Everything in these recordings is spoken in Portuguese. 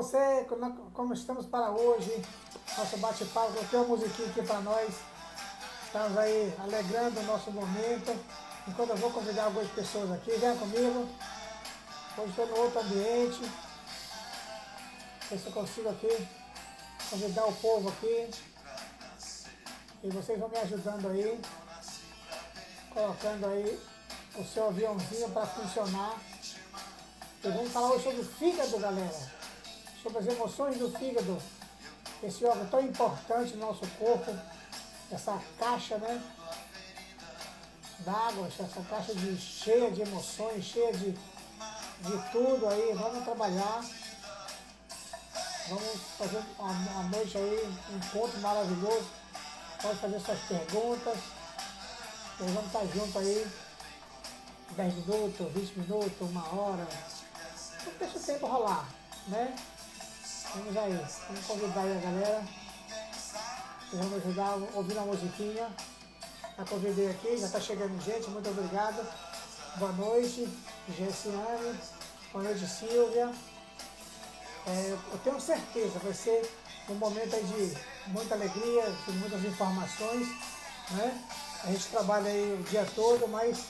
você, como estamos para hoje, nosso bate-papo, coloquei uma musiquinha aqui para nós, estamos aí alegrando o nosso momento, enquanto eu vou convidar algumas pessoas aqui, vem comigo, hoje estou no outro ambiente, ver se eu consigo aqui, convidar o povo aqui, e vocês vão me ajudando aí, colocando aí o seu aviãozinho para funcionar. E vamos falar hoje sobre o fígado, galera. Sobre as emoções do fígado. Esse órgão tão importante no nosso corpo. Essa caixa, né? D'água, essa caixa cheia de emoções, cheia de tudo aí. Vamos trabalhar. Vamos fazer uma noite aí, um encontro maravilhoso. Pode fazer suas perguntas. E vamos estar juntos aí. 10 minutos, 20 minutos, 1 hora. Não deixa o tempo rolar, né? Vamos aí, vamos convidar aí a galera. Vocês vão me ajudar ouvindo a musiquinha. Já convidei aqui, já está chegando gente, muito obrigado. Boa noite, Gessiane. Boa noite, Silvia. Eu tenho certeza, vai ser um momento aí de muita alegria, de muitas informações, né? A gente trabalha aí o dia todo, mas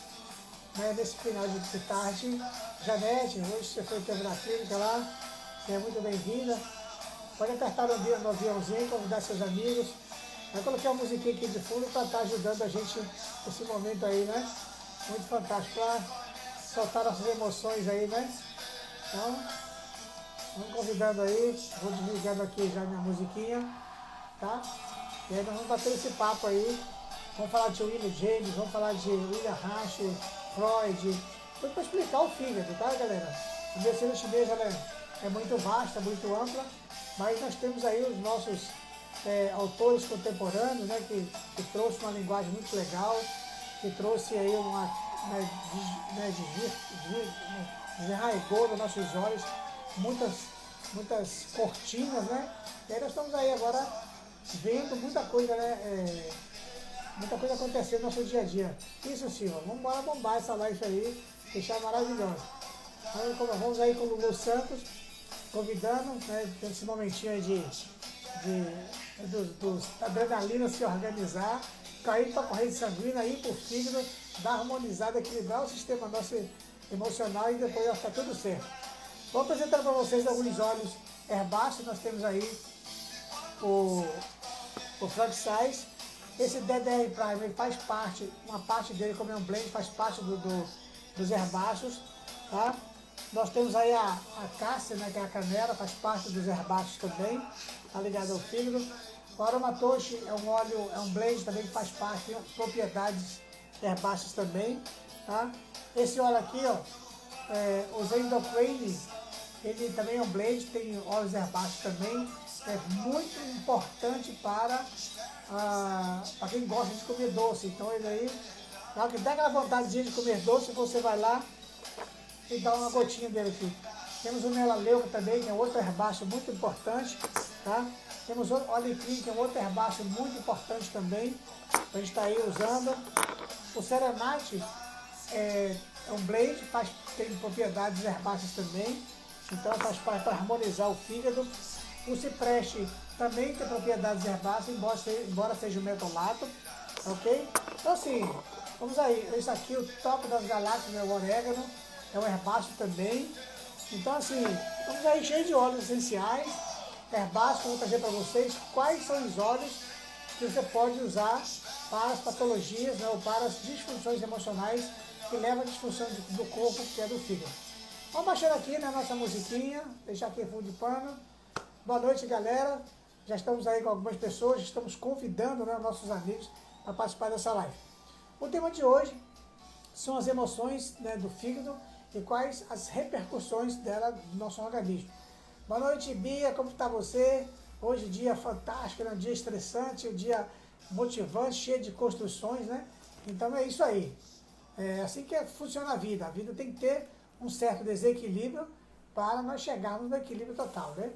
nesse final de tarde, Janete, hoje você foi ter na clínica lá, seja muito bem-vinda. Pode apertar no aviãozinho, convidar seus amigos. Vai colocar uma musiquinha aqui de fundo para estar ajudando a gente nesse momento aí, né? Muito fantástico, para soltar nossas emoções aí, né? Então, vamos convidando aí, vou desligando aqui já minha musiquinha, tá? E aí nós vamos bater esse papo aí. Vamos falar de William James, vamos falar de William Reich, Freud, tudo para explicar o fígado, tá, galera? A medicina chinesa é muito vasta, muito ampla, mas nós temos aí os nossos autores contemporâneos, né, que trouxe uma linguagem muito legal, que trouxe aí desarraigou nos nossos olhos muitas cortinas, né? E aí nós estamos aí agora vendo muita coisa, né? Muita coisa acontecendo no nosso dia a dia. Isso, Silva, vamos embora bombar essa live aí, deixar maravilhosa. Vamos aí com o Lulu Santos, convidando, né, esse momentinho aí dos adrenalina se organizar, cair para a corrente sanguínea, ir para o fígado, dar harmonizada, equilibrar o sistema nosso emocional e depois vai ficar tudo certo. Vou apresentar para vocês alguns óleos herbáceos. Nós temos aí o Frank Sais. Esse DDR Prime faz parte, uma parte dele como é um blend, faz parte dos herbáceos, tá? Nós temos aí a cássia, né, que é a canela, faz parte dos herbáceos também, tá ligado ao fígado. O Aromatoshi é um óleo, é um blend também que faz parte, tem propriedades herbáceas também, tá? Esse óleo aqui, ó, o Zendocrine, ele também é um blend, tem óleos herbáceos também, é muito importante para quem gosta de comer doce. Então ele aí, na hora que dá aquela vontade de comer doce, você vai lá e dá uma gotinha dele aqui. Temos o melaleuca também, que é outro herbáceo muito importante, tá? Temos o alecrim, que é outro herbáceo muito importante também, a gente está aí usando. O serenite é um blend, tem propriedades herbáceas também, então faz parte para harmonizar o fígado. O cipreste também tem propriedades herbáceas, embora seja um metolato, ok? Então assim, vamos aí, esse aqui, o top das galáxias, é o orégano, é um herbáceo também. Então assim, vamos aí cheio de óleos essenciais, herbáceos, vou trazer para vocês quais são os óleos que você pode usar para as patologias, né, ou para as disfunções emocionais que levam à disfunção do corpo, que é do fígado. Vamos baixando aqui na nossa musiquinha, deixar aqui fundo de pano. Boa noite, galera. Já estamos aí com algumas pessoas, estamos convidando, né, nossos amigos para participar dessa live. O tema de hoje são as emoções, né, do fígado e quais as repercussões dela no nosso organismo. Boa noite, Bia, como está você? Hoje dia fantástico, né, um dia estressante, um dia motivante, cheio de construções, né? Então é isso aí. É assim que funciona a vida. A vida tem que ter um certo desequilíbrio para nós chegarmos no equilíbrio total, né?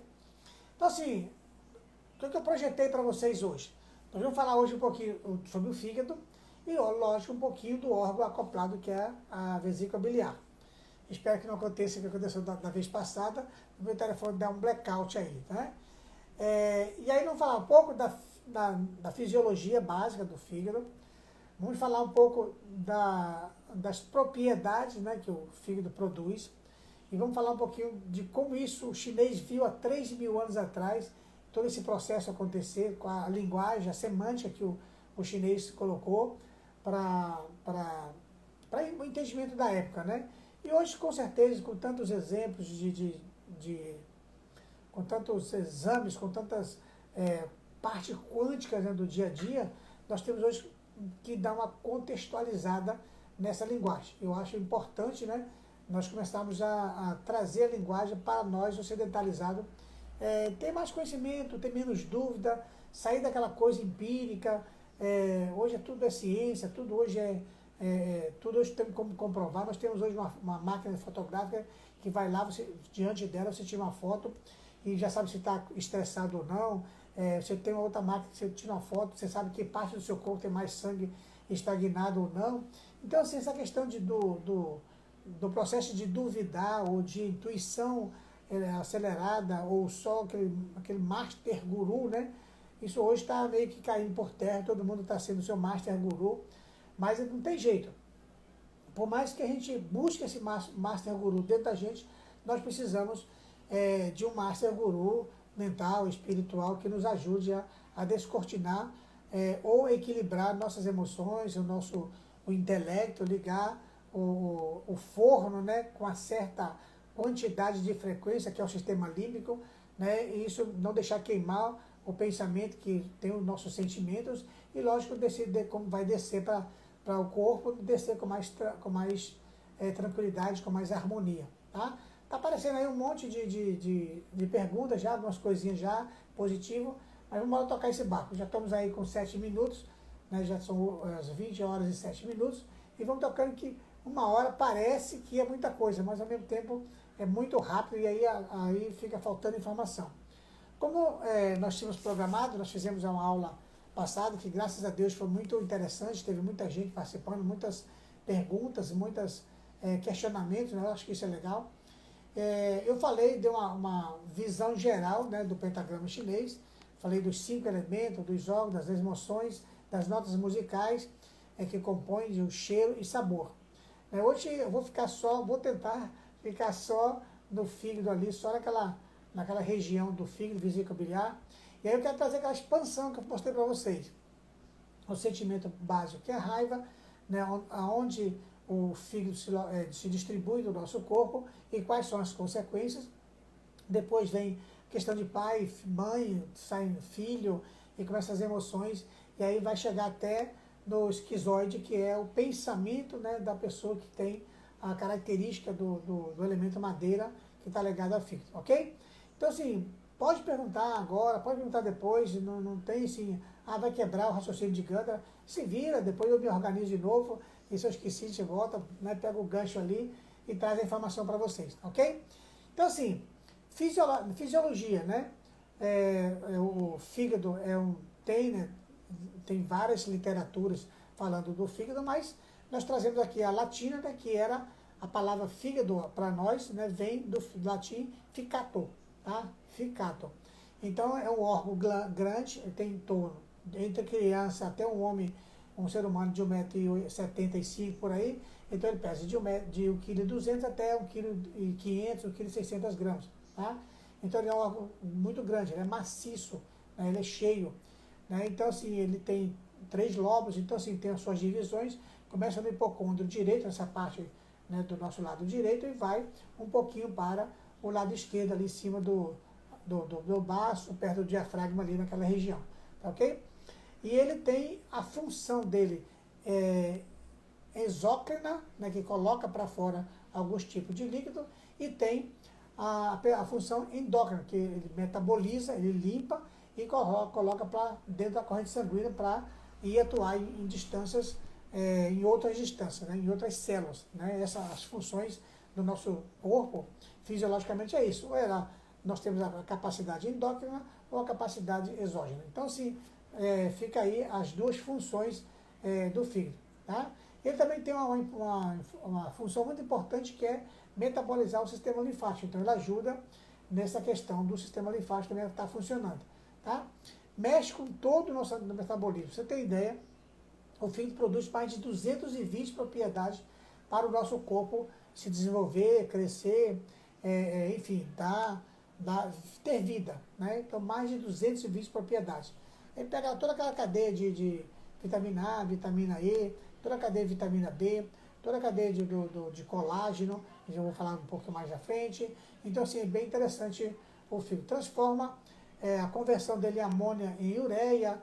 Então assim, o que eu projetei para vocês hoje? Nós vamos falar hoje um pouquinho sobre o fígado e, lógico, um pouquinho do órgão acoplado, que é a vesícula biliar. Espero que não aconteça o que aconteceu da vez passada, o meu telefone dá um blackout aí, tá? E aí vamos falar um pouco da fisiologia básica do fígado, vamos falar um pouco das propriedades, né, que o fígado produz, e vamos falar um pouquinho de como isso o chinês viu há 3.000 anos atrás, todo esse processo acontecer, com a linguagem, a semântica que o chinês colocou para o entendimento da época, né? E hoje, com certeza, com tantos exemplos com tantos exames, com tantas partes quânticas, né, do dia a dia, nós temos hoje que dar uma contextualizada nessa linguagem. Eu acho importante, né, nós começarmos a trazer a linguagem para nós, ocidentalizados, ter mais conhecimento, ter menos dúvida, sair daquela coisa empírica. Hoje tudo é ciência, tudo hoje tudo hoje tem como comprovar. Nós temos hoje uma máquina fotográfica que vai lá, diante dela você tira uma foto e já sabe se está estressado ou não. Você tem uma outra máquina que você tira uma foto, você sabe que parte do seu corpo tem mais sangue estagnado ou não. Então, assim, essa questão do processo de duvidar ou de intuição acelerada ou só aquele master guru, né? Isso hoje está meio que caindo por terra, todo mundo está sendo seu master guru, mas não tem jeito. Por mais que a gente busque esse master guru dentro da gente, nós precisamos de um master guru mental, espiritual, que nos ajude a descortinar ou equilibrar nossas emoções, o intelecto, ligar o forno, né, com uma certa quantidade de frequência, que é o sistema límbico, né, e isso não deixar queimar o pensamento que tem os nossos sentimentos, e lógico, decidir como vai descer para o corpo, descer com mais tranquilidade, com mais harmonia, tá? Tá aparecendo aí um monte de perguntas já, algumas coisinhas já, positivo, mas vamos lá tocar esse barco. Já estamos aí com 7 minutos, né, já são as 20 horas e 7 minutos, e vamos tocando que 1 hora parece que é muita coisa, mas ao mesmo tempo é muito rápido e aí fica faltando informação. Como nós tínhamos programado, nós fizemos uma aula passada, que graças a Deus foi muito interessante, teve muita gente participando, muitas perguntas, muitos questionamentos, né? Eu acho que isso é legal. Eu falei, dei uma visão geral, né, do pentagrama chinês, falei dos 5 elementos, dos órgãos, das emoções, das notas musicais que compõem o cheiro e sabor. Hoje eu vou tentar ficar só no fígado ali, só naquela região do fígado, vesícula biliar. E aí eu quero trazer aquela expansão que eu mostrei para vocês. O sentimento básico, que é a raiva, né, onde o fígado se distribui do nosso corpo e quais são as consequências. Depois vem questão de pai, mãe, sai filho e começa as emoções. E aí vai chegar até no esquizoide, que é o pensamento, né, da pessoa que tem a característica do elemento madeira que está ligado ao fígado, ok? Então, assim, pode perguntar agora, pode perguntar depois, não tem assim, vai quebrar o raciocínio de Gandalf, se vira, depois eu me organizo de novo, e se eu esqueci, você volta, né, pega o gancho ali e traz a informação para vocês, ok? Então, assim, fisiologia, né? O fígado tem várias literaturas falando do fígado, mas nós trazemos aqui a latina, né, que era a palavra fígado para nós, né, vem do latim ficato, tá? Ficato. Então é um órgão grande, tem em torno, entre criança até um homem, um ser humano de 1,75 m por aí, então ele pesa de 1,2 kg até 1,5 kg, 1,6 kg, tá? Então ele é um órgão muito grande, ele é maciço, né, ele é cheio, né? Então assim, ele tem 3 lobos, então assim, tem as suas divisões, começa no hipocôndrio direito, essa parte, né, do nosso lado direito, e vai um pouquinho para o lado esquerdo, ali em cima do baço, perto do diafragma, ali naquela região, tá ok? E ele tem a função dele exócrina, né, que coloca para fora alguns tipos de líquido, e tem a função endócrina, que ele metaboliza, ele limpa e coloca para dentro da corrente sanguínea para ir atuar em distâncias, em outras distâncias, né, em outras células, né? Essas funções do nosso corpo, fisiologicamente é isso. Ou nós temos a capacidade endócrina ou a capacidade exógena. Então, assim, fica aí as duas funções do fígado, tá? Ele também tem uma função muito importante que é metabolizar o sistema linfático. Então ele ajuda nessa questão do sistema linfático também estar funcionando. Tá? Mexe com todo o nosso metabolismo. Pra você tem ideia, o fígado produz mais de 220 propriedades para o nosso corpo se desenvolver, crescer, enfim, ter vida. Né? Então, mais de 220 propriedades. Ele pega toda aquela cadeia de vitamina A, vitamina E, toda a cadeia de vitamina B, toda a cadeia de colágeno, que eu vou falar um pouco mais à frente. Então, assim, é bem interessante o fígado. Transforma a conversão dele em amônia em ureia.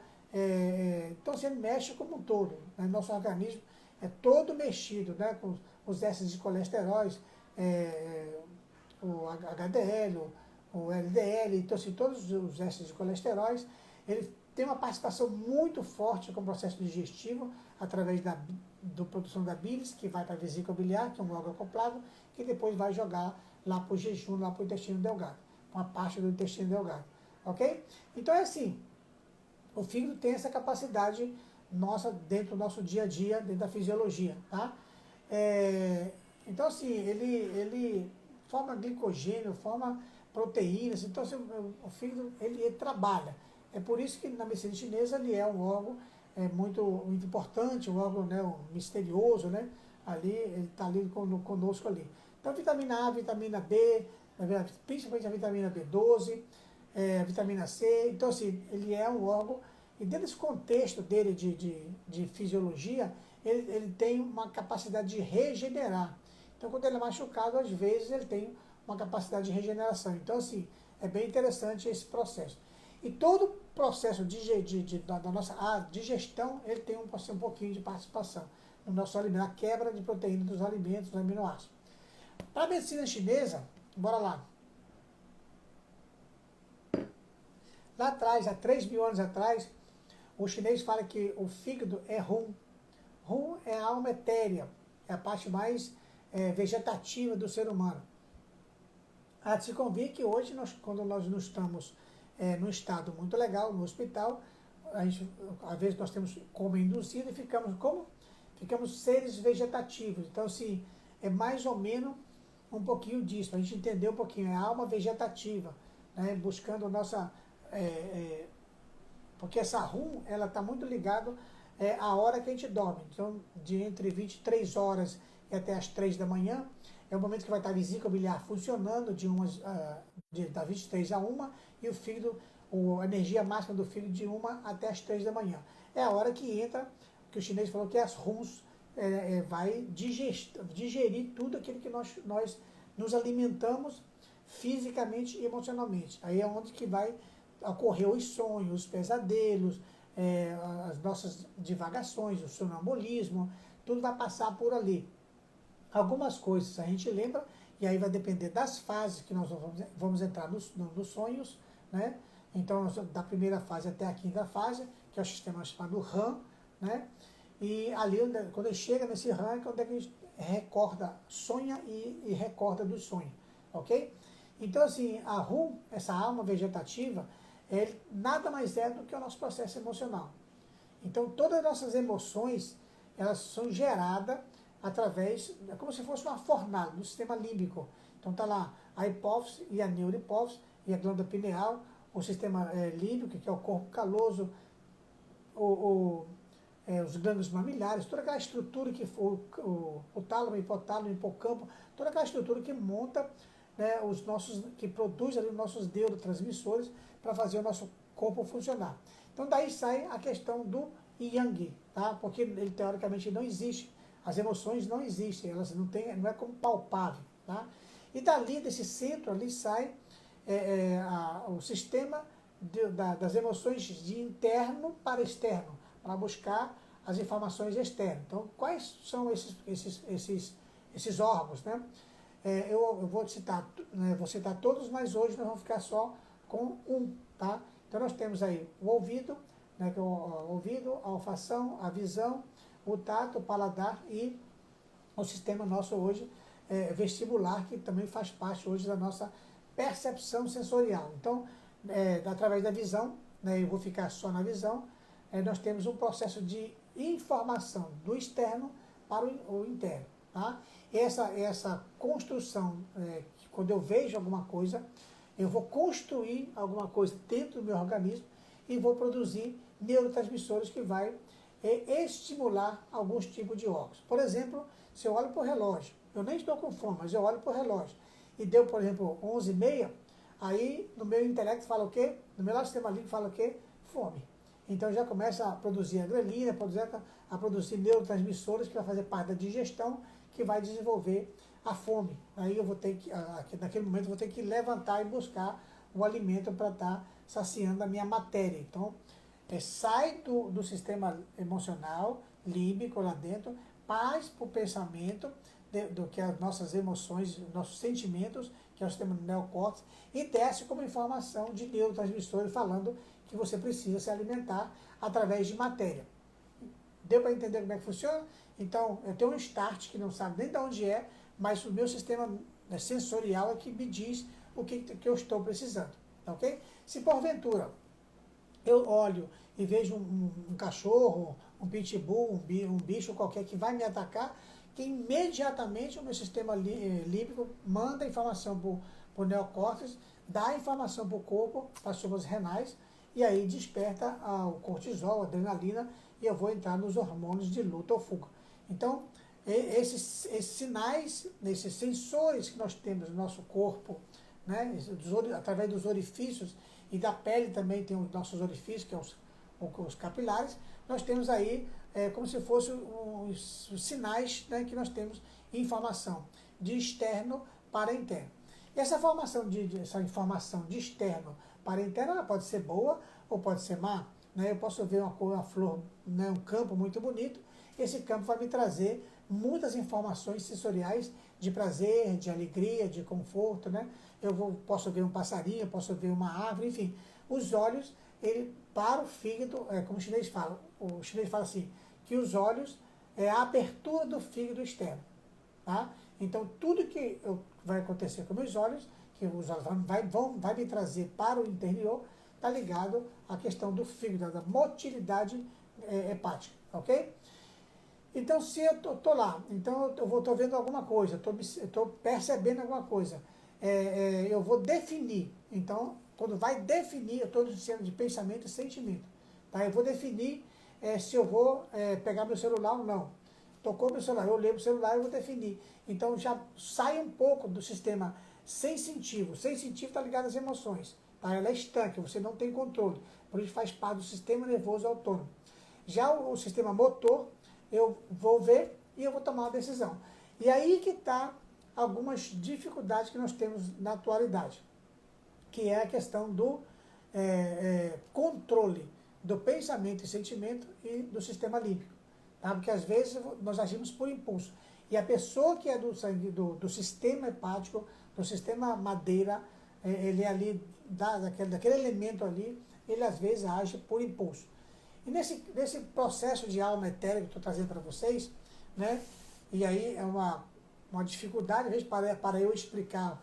Então, assim, ele mexe como um todo. Né? Nosso organismo é todo mexido, né? Com os écidos de colesteróis, o HDL, o LDL, então, assim, todos os écidos de colesteróis, ele tem uma participação muito forte com o processo digestivo, através da produção da bilis, que vai para a vesícula biliar, que é um órgão acoplado, que depois vai jogar lá para o jejum, lá para o intestino delgado, uma parte do intestino delgado, ok? Então é assim, o fígado tem essa capacidade nossa dentro do nosso dia a dia, dentro da fisiologia, tá? Então assim, ele forma glicogênio, forma proteínas, então assim, o fígado ele trabalha. É por isso que na medicina chinesa ele é um órgão muito importante, um órgão, né, misterioso, né? Ali, ele está ali conosco ali. Então, vitamina A, vitamina B, principalmente a vitamina B12, vitamina C. Então, assim, ele é um órgão, e dentro desse contexto dele de fisiologia, ele tem uma capacidade de regenerar. Então, quando ele é machucado, às vezes ele tem uma capacidade de regeneração. Então, assim, é bem interessante esse processo. E todo o processo da nossa digestão, ele tem um pouquinho de participação no nosso alimento, a quebra de proteína dos alimentos, dos aminoácidos. Para a medicina chinesa, bora lá. Lá atrás, há 3 mil anos atrás, o chinês fala que o fígado é Hun. Hun é a alma etérea, é a parte mais vegetativa do ser humano. Há de se convir que hoje, quando nós não estamos num estado muito legal, no hospital, às vezes nós temos coma induzido e ficamos seres vegetativos. Então, assim, é mais ou menos um pouquinho disso, para a gente entender um pouquinho, é a alma vegetativa, né, buscando a nossa... porque essa RUM, ela está muito ligada à hora que a gente dorme. Então, de entre 23 horas e até as 3 da manhã, é o momento que vai estar a vesícula biliar funcionando da 23 a 1 e o fígado, a energia máxima do fígado de 1 até as 3 da manhã. É a hora que entra, que o chinês falou que as RUMs vai digerir tudo aquilo que nós nos alimentamos fisicamente e emocionalmente. Aí é onde que vai ocorrer os sonhos, os pesadelos, as nossas divagações, o sonambulismo, tudo vai passar por ali. Algumas coisas a gente lembra, e aí vai depender das fases que nós vamos entrar nos sonhos, né? Então, da primeira fase até a quinta fase, que é o sistema chamado RAM, né? E ali, quando ele chega nesse RAM, é quando a gente recorda, sonha e recorda do sonho, ok? Então, assim, a RUM, essa alma vegetativa, nada mais é do que o nosso processo emocional. Então, todas as nossas emoções, elas são geradas através, é como se fosse uma fornalha do sistema límbico. Então está lá a hipófise e a neurohipófise e a glândula pineal, o sistema límbico, que é o corpo caloso, os glândulos mamilares, toda aquela estrutura que for o tálamo, hipotálamo, hipocampo, toda aquela estrutura que monta, né, que produz ali os nossos neurotransmissores para fazer o nosso corpo funcionar. Então daí sai a questão do Yang, tá? Porque ele teoricamente não existe. As emoções não existem, elas não é como palpável. Tá? E dali, desse centro, ali sai o sistema das emoções de interno para externo, para buscar as informações externas. Então, quais são esses órgãos? Né? Eu vou citar todos, mas hoje nós vamos ficar só com um. Tá? Então, nós temos aí o ouvido, né, que é o ouvido, a olfação, a visão, o tato, o paladar e o sistema nosso hoje vestibular, que também faz parte hoje da nossa percepção sensorial. Então, através da visão, né, eu vou ficar só na visão, nós temos um processo de informação do externo para o interno. Tá? Essa construção, quando eu vejo alguma coisa, eu vou construir alguma coisa dentro do meu organismo e vou produzir neurotransmissores que vai estimular alguns tipos de órgãos. Por exemplo, se eu olho para o relógio, eu nem estou com fome, mas eu olho para o relógio e deu, por exemplo, 11h30, aí no meu intelecto fala o quê? No meu sistema límbico fala o quê? Fome. Então já começa a produzir a grelina, a produzir neurotransmissores que vai fazer parte da digestão, que vai desenvolver a fome. Aí eu vou ter que, naquele momento, eu vou ter que levantar e buscar o alimento para estar saciando a minha matéria. Então, sai do sistema emocional, límbico lá dentro, paz para o pensamento, do que as nossas emoções, nossos sentimentos, que é o sistema neocórtex, e desce como informação de neurotransmissores falando que você precisa se alimentar através de matéria. Deu para entender como é que funciona? Então, eu tenho um start que não sabe nem de onde é, mas o meu sistema sensorial é que me diz o que eu estou precisando. Ok? Se porventura eu olho e vejo um cachorro, um pitbull, um bicho qualquer que vai me atacar, que imediatamente o meu sistema límbico manda informação para o neocórtex, dá informação para o corpo, para as suas renais, e aí desperta o cortisol, a adrenalina, e eu vou entrar nos hormônios de luta ou fuga. Então, esses sinais, esses sensores que nós temos no nosso corpo, né, através dos orifícios, e da pele também tem os nossos orifícios, que são os capilares, nós temos aí como se fossem os sinais, né, que nós temos informação de externo para interno. E essa informação de externo para interno, ela pode ser boa ou pode ser má. Né? Eu posso ver uma flor, né, um campo muito bonito, esse campo vai me trazer muitas informações sensoriais de prazer, de alegria, de conforto, né? Posso ver um passarinho, posso ver uma árvore, enfim. Os olhos, para o fígado, como o chinês fala assim, que os olhos é a abertura do fígado externo. Tá? Então, tudo que vai acontecer com meus olhos, que os olhos vai me trazer para o interior, está ligado à questão do fígado, da motilidade hepática, ok? Então, se eu estou lá, então eu estou vendo alguma coisa, estou percebendo alguma coisa, eu vou definir. Então, quando vai definir, eu estou no sistema de pensamento e sentimento. Tá? Eu vou definir se eu vou pegar meu celular ou não. Tocou meu celular, eu olhei para o celular e vou definir. Então, já sai um pouco do sistema sensitivo. Sensitivo está ligado às emoções. Tá? Ela é estanque, você não tem controle. Por isso faz parte do sistema nervoso autônomo. Já o sistema motor, eu vou ver e eu vou tomar uma decisão. E aí que está algumas dificuldades que nós temos na atualidade, que é a questão do controle do pensamento e sentimento e do sistema límbico. Tá? Porque às vezes nós agimos por impulso. E a pessoa que é do sistema hepático, do sistema madeira, ele ali, daquele elemento ali, ele às vezes age por impulso. E nesse processo de alma etérica que estou trazendo para vocês, né, e aí é uma dificuldade, às vezes, para eu explicar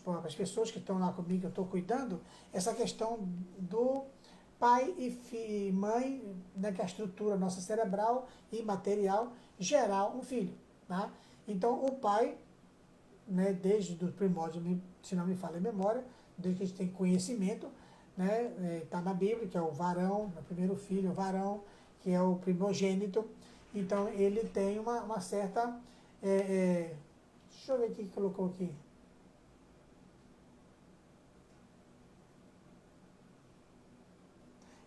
para as pessoas que estão lá comigo, que eu estou cuidando, essa questão do pai e mãe, né, que é a estrutura nossa cerebral e material, gerar um filho. Tá? Então, o pai, né, desde o primórdio, se não me falha a memória, desde que a gente tem conhecimento, né, está na Bíblia, que é o varão, o primeiro filho, o varão, que é o primogênito. Então, ele tem uma certa... deixa eu ver o que colocou aqui.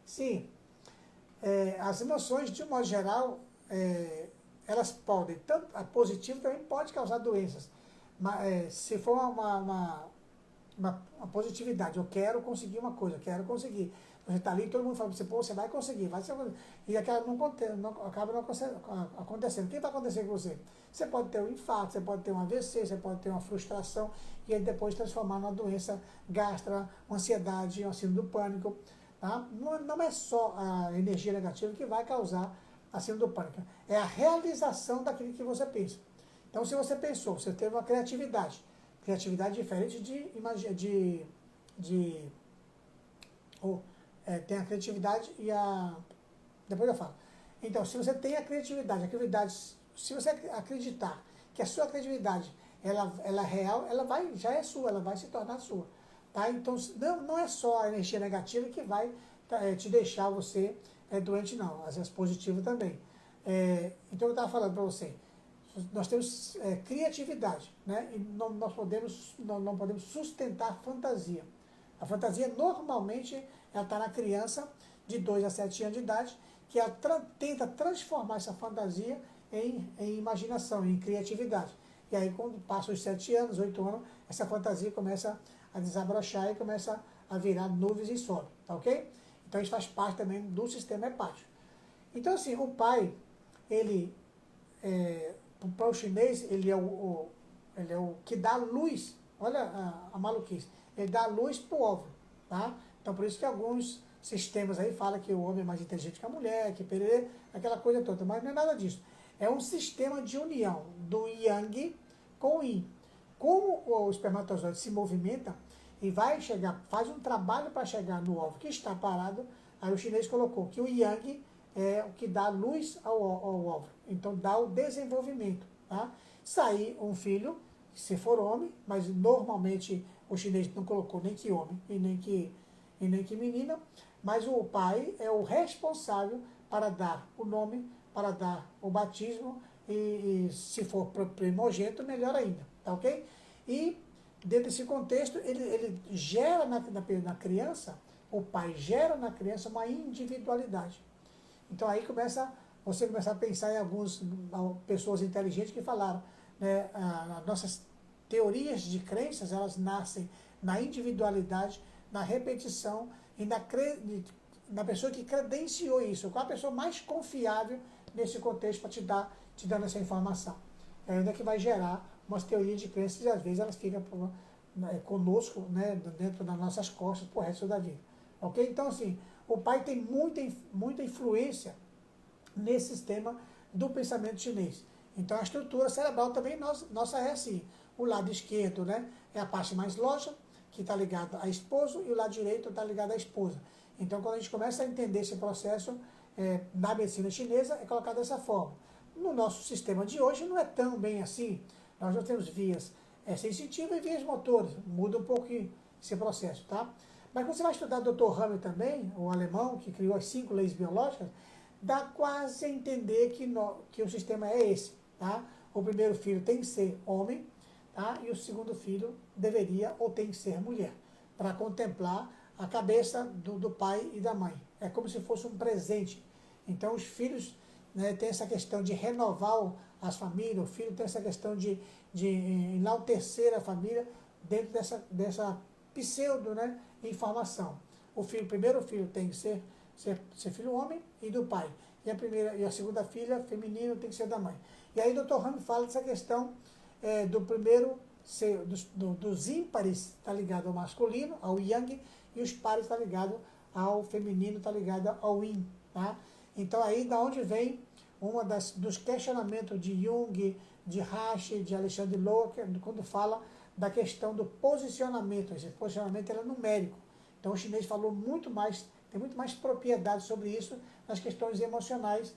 Sim, as emoções, de um modo geral, elas podem, tanto a positiva também pode causar doenças. Mas, se for uma positividade, eu quero conseguir uma coisa, eu quero conseguir. Você está ali e todo mundo fala para você, pô, você vai conseguir, e acaba não acontecendo. O que vai acontecer com você? Você pode ter um infarto, você pode ter um AVC, você pode ter uma frustração, e aí depois transformar numa doença gástrica, uma ansiedade, uma síndrome do pânico. Tá? Não é só a energia negativa que vai causar a síndrome do pânico, é a realização daquilo que você pensa. Então, se você pensou, você teve uma criatividade diferente tem a criatividade e a... Depois eu falo. Então, se você tem a criatividade se você acreditar que a sua criatividade ela é real, já é sua, ela vai se tornar sua. Tá? Então, não é só a energia negativa que vai te deixar você doente, não. Às vezes positivo também. Então, eu estava falando para você, nós temos criatividade, né? E nós não podemos sustentar fantasia. A fantasia, normalmente, ela está na criança de 2 a 7 anos de idade, que ela tenta transformar essa fantasia em imaginação, em criatividade. E aí, quando passa os 7 anos, 8 anos, essa fantasia começa a desabrochar e começa a virar nuvens e sono, tá ok? Então, isso faz parte também do sistema hepático. Então, assim, o pai, ele, para o chinês, ele é o que dá luz, olha a maluquice, ele dá luz para o óvulo, tá? Então, por isso que alguns sistemas aí falam que o homem é mais inteligente que a mulher, que pererê, aquela coisa toda, mas não é nada disso. É um sistema de união do Yang com o Yin. Como o espermatozoide se movimenta e vai chegar, faz um trabalho para chegar no óvulo que está parado, aí o chinês colocou que o Yang é o que dá luz ao óvulo, então dá o desenvolvimento. Tá? Sair um filho, se for homem, mas normalmente o chinês não colocou nem que homem e nem que menina, mas o pai é o responsável para dar o nome, para dar o batismo e se for primogênito, melhor ainda, tá ok? E dentro desse contexto, ele gera na criança, o pai gera na criança uma individualidade. Então aí você começa a pensar em algumas pessoas inteligentes que falaram, né, nossas teorias de crenças, elas nascem na individualidade, na repetição e na pessoa que credenciou isso. Qual a pessoa mais confiável nesse contexto para te dando essa informação? É ainda que vai gerar umas teorias de crenças e às vezes elas ficam conosco, né, dentro das nossas costas pro resto da vida. Ok? Então, assim, o pai tem muita influência nesse sistema do pensamento chinês. Então, a estrutura cerebral também nossa é assim. O lado esquerdo, né, é a parte mais lógica, que está ligada a esposo, e o lado direito está ligado à esposa. Então, quando a gente começa a entender esse processo na medicina chinesa, é colocado dessa forma. No nosso sistema de hoje, não é tão bem assim. Nós já temos vias sensitivas e vias motores. Muda um pouquinho esse processo, tá? Mas quando você vai estudar o Dr. Hammer também, o alemão, que criou as 5 leis biológicas, dá quase a entender que o sistema é esse, tá? O primeiro filho tem que ser homem, tá? E o segundo filho deveria ou tem que ser mulher, para contemplar a cabeça do pai e da mãe. É como se fosse um presente. Então, os filhos, né, têm essa questão de renovar as famílias, o filho tem essa questão de enaltecer a família dentro dessa pseudo, né, informação. O primeiro filho tem que ser filho homem e do pai. E a segunda filha, feminino, tem que ser da mãe. E aí o Dr. Rami fala dessa questão do primeiro, dos ímpares, está ligado ao masculino, ao yang, e os pares está ligado ao feminino, está ligado ao yin. Tá? Então aí da onde vem dos questionamentos de Jung, de Rashi, de Alexandre Locker, quando fala da questão do posicionamento. Esse posicionamento é numérico. Então o chinês falou tem muito mais propriedade sobre isso nas questões emocionais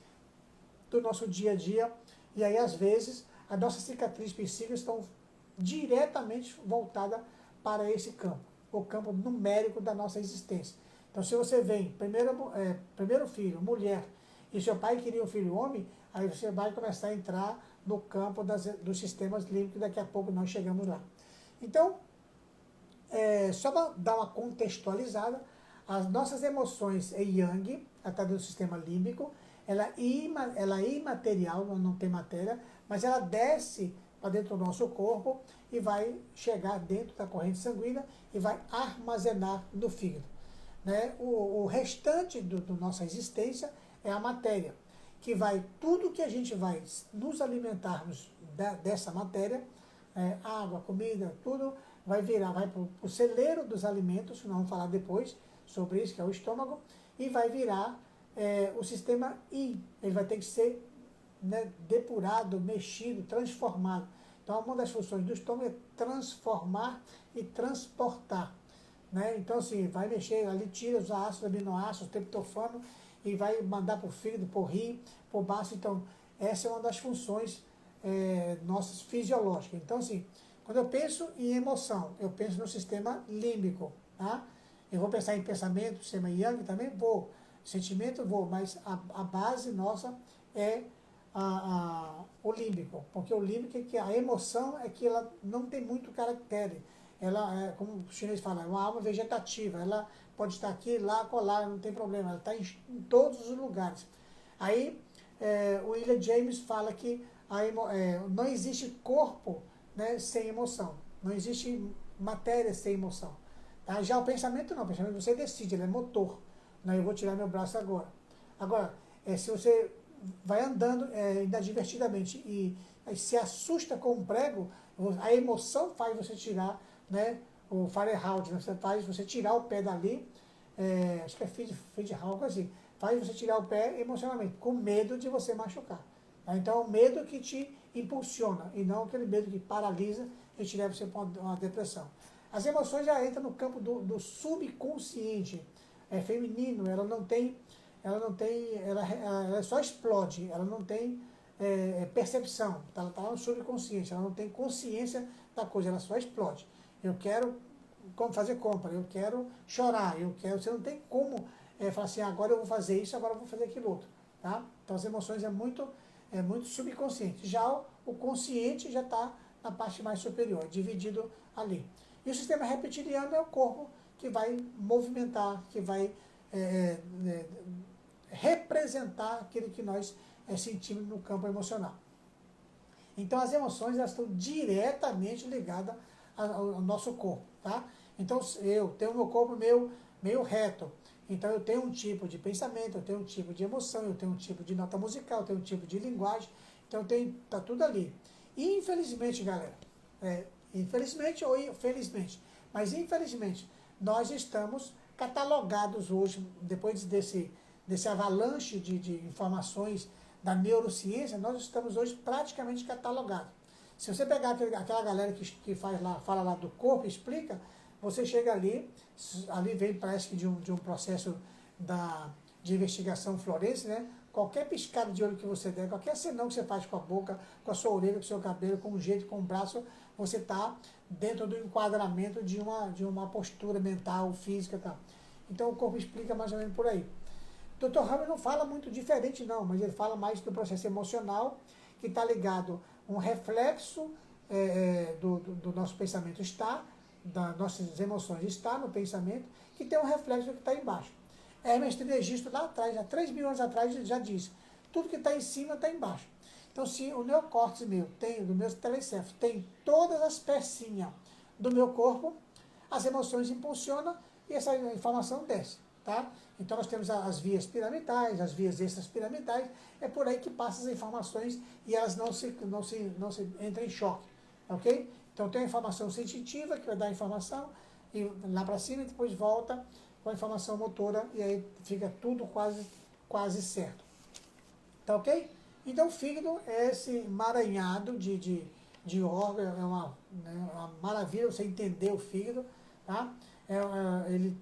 do nosso dia a dia. E aí, às vezes, as nossas cicatrizes psíquicas estão diretamente voltadas para esse campo, o campo numérico da nossa existência. Então, se você vem, primeiro filho, mulher, e seu pai queria um filho homem, aí você vai começar a entrar no campo dos sistemas límbicos, daqui a pouco nós chegamos lá. Então, só para dar uma contextualizada, as nossas emoções é yang, através do sistema límbico, ela é imaterial, não tem matéria, mas ela desce para dentro do nosso corpo e vai chegar dentro da corrente sanguínea e vai armazenar no fígado. Né? O restante da nossa existência é a matéria, que tudo que a gente vai nos alimentarmos dessa matéria, água, comida, tudo, vai para o celeiro dos alimentos, que nós vamos falar depois sobre isso, que é o estômago, e vai virar o sistema Yin. Ele vai ter que ser, né, depurado, mexido, transformado. Então, uma das funções do estômago é transformar e transportar. Né? Então, assim, vai mexer, ali tira os ácidos, aminoácidos, triptofano, e vai mandar para o fígado, para o rim, para o baço. Então, essa é uma das funções nossas fisiológicas. Então, assim, quando eu penso em emoção, eu penso no sistema límbico, tá? Eu vou pensar em pensamento, sistema Yang também vou, sentimento vou, mas a base nossa é o límbico, porque o límbico é que a emoção é que ela não tem muito caractere. Ela é, como o chinês fala, é uma alma vegetativa, ela pode estar aqui, lá, colar, não tem problema, ela está em todos os lugares. Aí o William James fala que não existe corpo, né, sem emoção, não existe matéria sem emoção. Tá? Já o pensamento não, o pensamento você decide, ele é motor. Né? Eu vou tirar meu braço agora. Agora, se você vai andando inadvertidamente e se assusta com um prego, a emoção faz você tirar, né, o Fahrenheit, né, faz você tirar o pé dali, acho que é Fahrenheit, algo assim, faz você tirar o pé emocionalmente, com medo de você machucar. Tá? Então, é o medo que te impulsiona, e não aquele medo que paralisa e te leva para uma depressão. As emoções já entram no campo do subconsciente. É feminino, ela só explode, ela não tem percepção, ela está lá no subconsciente, ela não tem consciência da coisa, ela só explode. Eu quero fazer compra, eu quero chorar, você não tem como falar assim, agora eu vou fazer isso, agora eu vou fazer aquilo outro. Tá? Então as emoções é muito subconsciente. Já o consciente já está na parte mais superior, dividido ali. E o sistema reptiliano é o corpo que vai movimentar, que vai representar aquilo que nós sentimos no campo emocional. Então as emoções elas estão diretamente ligadas ao nosso corpo. Tá? Então eu tenho o meu corpo meio reto. Então eu tenho um tipo de pensamento, eu tenho um tipo de emoção, eu tenho um tipo de nota musical, eu tenho um tipo de linguagem. Então está tudo ali. E infelizmente, galera, infelizmente ou infelizmente, mas infelizmente, nós estamos catalogados hoje, depois desse avalanche de informações da neurociência, nós estamos hoje praticamente catalogados. Se você pegar aquela galera que fala lá do corpo, explica, você chega ali vem, parece que de um processo de investigação forense, né? Qualquer piscada de olho que você der, qualquer senão que você faz com a boca, com a sua orelha, com o seu cabelo, com o jeito, com o braço, você está dentro do enquadramento de uma postura mental, física e tal. Então o corpo explica mais ou menos por aí. O Dr. Hammer não fala muito diferente não, mas ele fala mais do processo emocional, que está ligado a um reflexo do nosso pensamento das nossas emoções está no pensamento, que tem um reflexo que está embaixo. Hermes Trismegisto lá atrás, há 3.000 anos atrás, já disse, tudo que está em cima está embaixo. Então, se o neocórtex do meu telecéfalo, tem todas as pecinhas do meu corpo, as emoções impulsionam e essa informação desce. Tá? Então, nós temos as vias piramidais, as vias extrapiramidais, é por aí que passam as informações e elas não se entram em choque. Ok? Então, tem a informação sensitiva, que vai dar a informação, e lá para cima, e depois volta com a informação motora, e aí fica tudo quase certo. Tá ok? Então, o fígado é esse emaranhado de órgão, é uma maravilha você entender o fígado, tá? Ele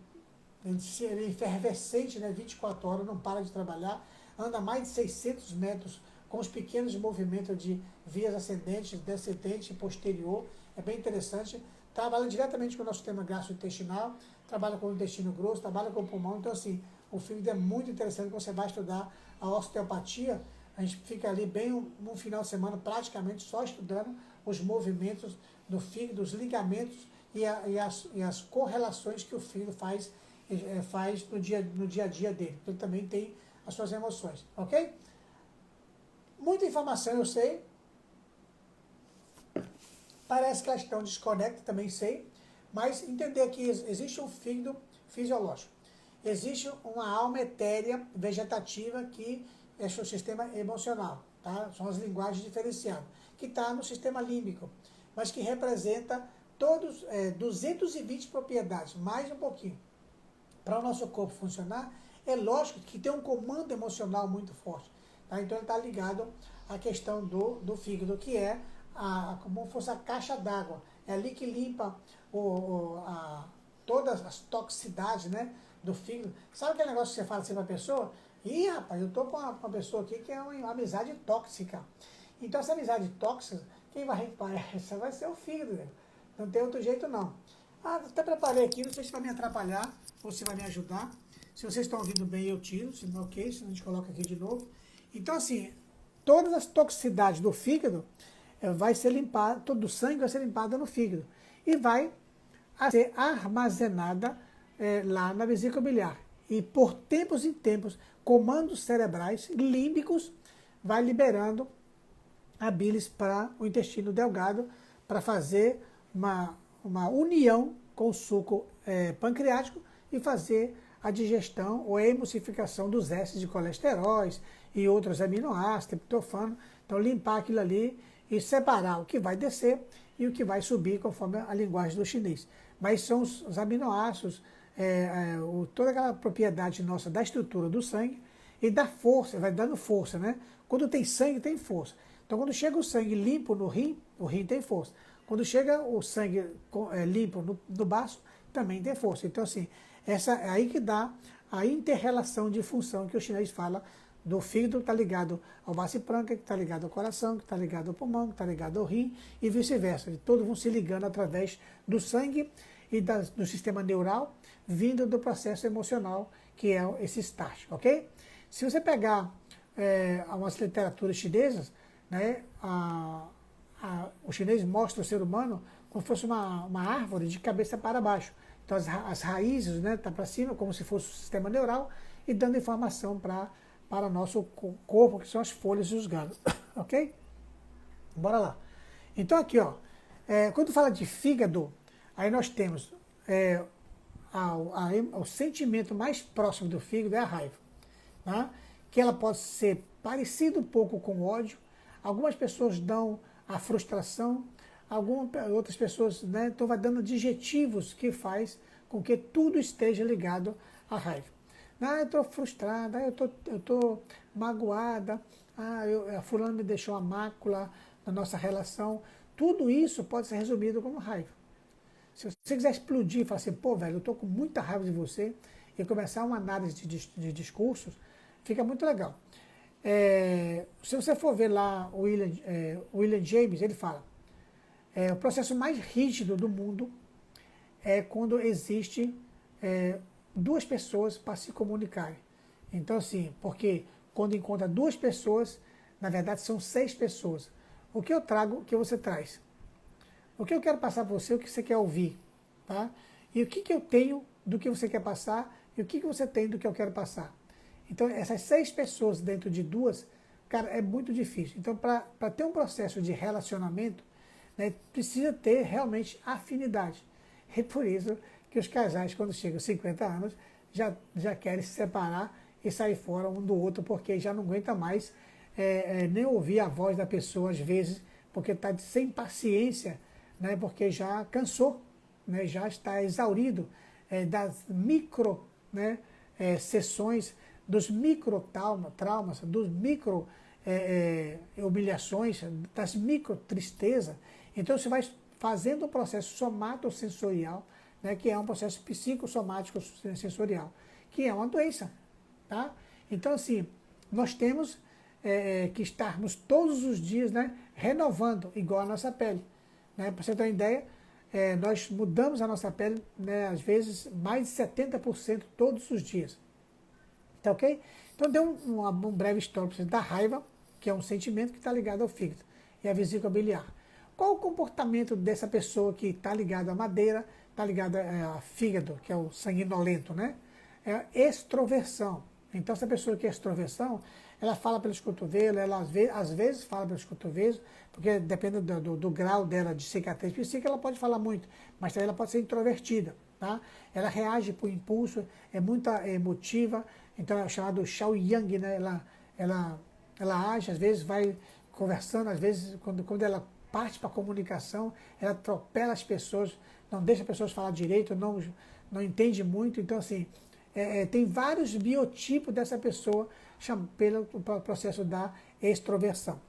é efervescente, né? 24 horas, não para de trabalhar, anda mais de 600 metros com os pequenos movimentos de vias ascendentes, descendente, posterior, é bem interessante. Trabalha diretamente com o nosso sistema gastrointestinal, trabalha com o intestino grosso, trabalha com o pulmão. Então, assim, o fígado é muito interessante. Quando você vai estudar a osteopatia, a gente fica ali bem no final de semana, praticamente só estudando os movimentos do fígado, os ligamentos e as correlações que o fígado faz no dia a dia dele. Ele também tem as suas emoções, ok? Muita informação eu sei. Parece que elas estão desconectadas, também sei. Mas entender que existe um fígado fisiológico. Existe uma alma etérea vegetativa que é o seu sistema emocional. Tá? São as linguagens diferenciadas. Que está no sistema límbico. Mas que representa 220 propriedades, mais um pouquinho. Para o nosso corpo funcionar, é lógico que tem um comando emocional muito forte. Tá? Então ele está ligado à questão do fígado, que é como se fosse a caixa d'água. É ali que limpa todas as toxicidades, né, do fígado. Sabe aquele negócio que você fala assim para a pessoa? Ih, rapaz, eu tô com uma pessoa aqui que é uma amizade tóxica. Então, essa amizade tóxica, quem vai reparar essa vai ser o fígado, né? Não tem outro jeito, não. Ah, até preparei aqui, não sei se vai me atrapalhar ou se vai me ajudar. Se vocês estão ouvindo bem, eu tiro, se não, ok, se não, a gente coloca aqui de novo. Então, assim, todas as toxicidades do fígado vai ser limpada, todo o sangue vai ser limpada no fígado e vai ser armazenada lá na vesícula biliar. E por tempos e tempos, comandos cerebrais límbicos vai liberando a bilis para o intestino delgado para fazer uma união com o suco pancreático e fazer a digestão ou a emulsificação dos ésteres de colesteróis e outros aminoácidos, triptofano. Então, limpar aquilo ali e separar o que vai descer e o que vai subir conforme a linguagem do chinês. Mas são os aminoácidos, toda aquela propriedade nossa da estrutura do sangue e da força, vai dando força, né? Quando tem sangue, tem força. Então, quando chega o sangue limpo no rim, o rim tem força. Quando chega o sangue limpo no baço, também tem força. Então, assim, essa é aí que dá a inter-relação de função que o chinês fala do fígado, que está ligado ao vaso prâncreas, que está ligado ao coração, que está ligado ao pulmão, que está ligado ao rim e vice-versa. Todos vão se ligando através do sangue e do sistema neural, vindo do processo emocional, que é esse start, ok? Se você pegar algumas literaturas chinesas, né, o chinês mostra o ser humano como se fosse uma árvore de cabeça para baixo. Então as raízes, né, tá para cima, como se fosse o sistema neural, e dando informação para o nosso corpo, que são as folhas e os galhos. Ok? Bora lá. Então aqui, ó, quando fala de fígado, aí nós temos o sentimento mais próximo do fígado é a raiva, tá? Que ela pode ser parecida um pouco com o ódio. Algumas pessoas dão a frustração, outras pessoas, né, então vai dando adjetivos que faz com que tudo esteja ligado à raiva. Ah, eu estou frustrada, eu estou magoada, a fulano me deixou uma mácula na nossa relação. Tudo isso pode ser resumido como raiva. Se você quiser explodir e falar assim, pô, velho, eu estou com muita raiva de você, e começar uma análise de discursos, fica muito legal. Se você for ver lá o William James, ele fala, o processo mais rígido do mundo é quando existe duas pessoas para se comunicarem. Então, assim, porque quando encontra duas pessoas, na verdade são 6 pessoas. O que eu trago, o que você traz. O que eu quero passar para você, o que você quer ouvir, tá? E o que eu tenho do que você quer passar e o que você tem do que eu quero passar. Então, essas 6 pessoas dentro de duas, cara, é muito difícil. Então, para ter um processo de relacionamento, né, precisa ter realmente afinidade. É por isso que os casais, quando chegam aos 50 anos, já querem se separar e sair fora um do outro, porque já não aguenta mais nem ouvir a voz da pessoa, às vezes, porque está sem paciência, né, porque já cansou, né, já está exaurido das micro, né, sessões, dos micro traumas, dos micro humilhações, das micro tristezas. Então você vai fazendo um processo somatosensorial, né, que é um processo psicossomático sensorial, que é uma doença. Tá? Então, assim, nós temos que estarmos todos os dias, né, renovando, igual a nossa pele. Né? Para você ter uma ideia, nós mudamos a nossa pele, né, às vezes, mais de 70% todos os dias. Tá ok? Então, deu um breve histórico da raiva, que é um sentimento que está ligado ao fígado e à vesícula biliar. Qual o comportamento dessa pessoa que está ligada à madeira, está ligada ao fígado, que é o sanguinolento, né? É extroversão. Então, essa pessoa que é extroversão, ela fala pelos cotovelos, ela às vezes fala pelos cotovelos, porque dependendo do grau dela de cicatriz psíquica, ela pode falar muito, mas também ela pode ser introvertida. Tá? Ela reage por impulso, é muito emotiva, então é chamado Xiao Yang, né? Ela age, às vezes vai conversando, às vezes quando ela parte para a comunicação, ela atropela as pessoas, não deixa as pessoas falar direito, não entende muito, então assim, tem vários biotipos dessa pessoa pelo processo da extroversão.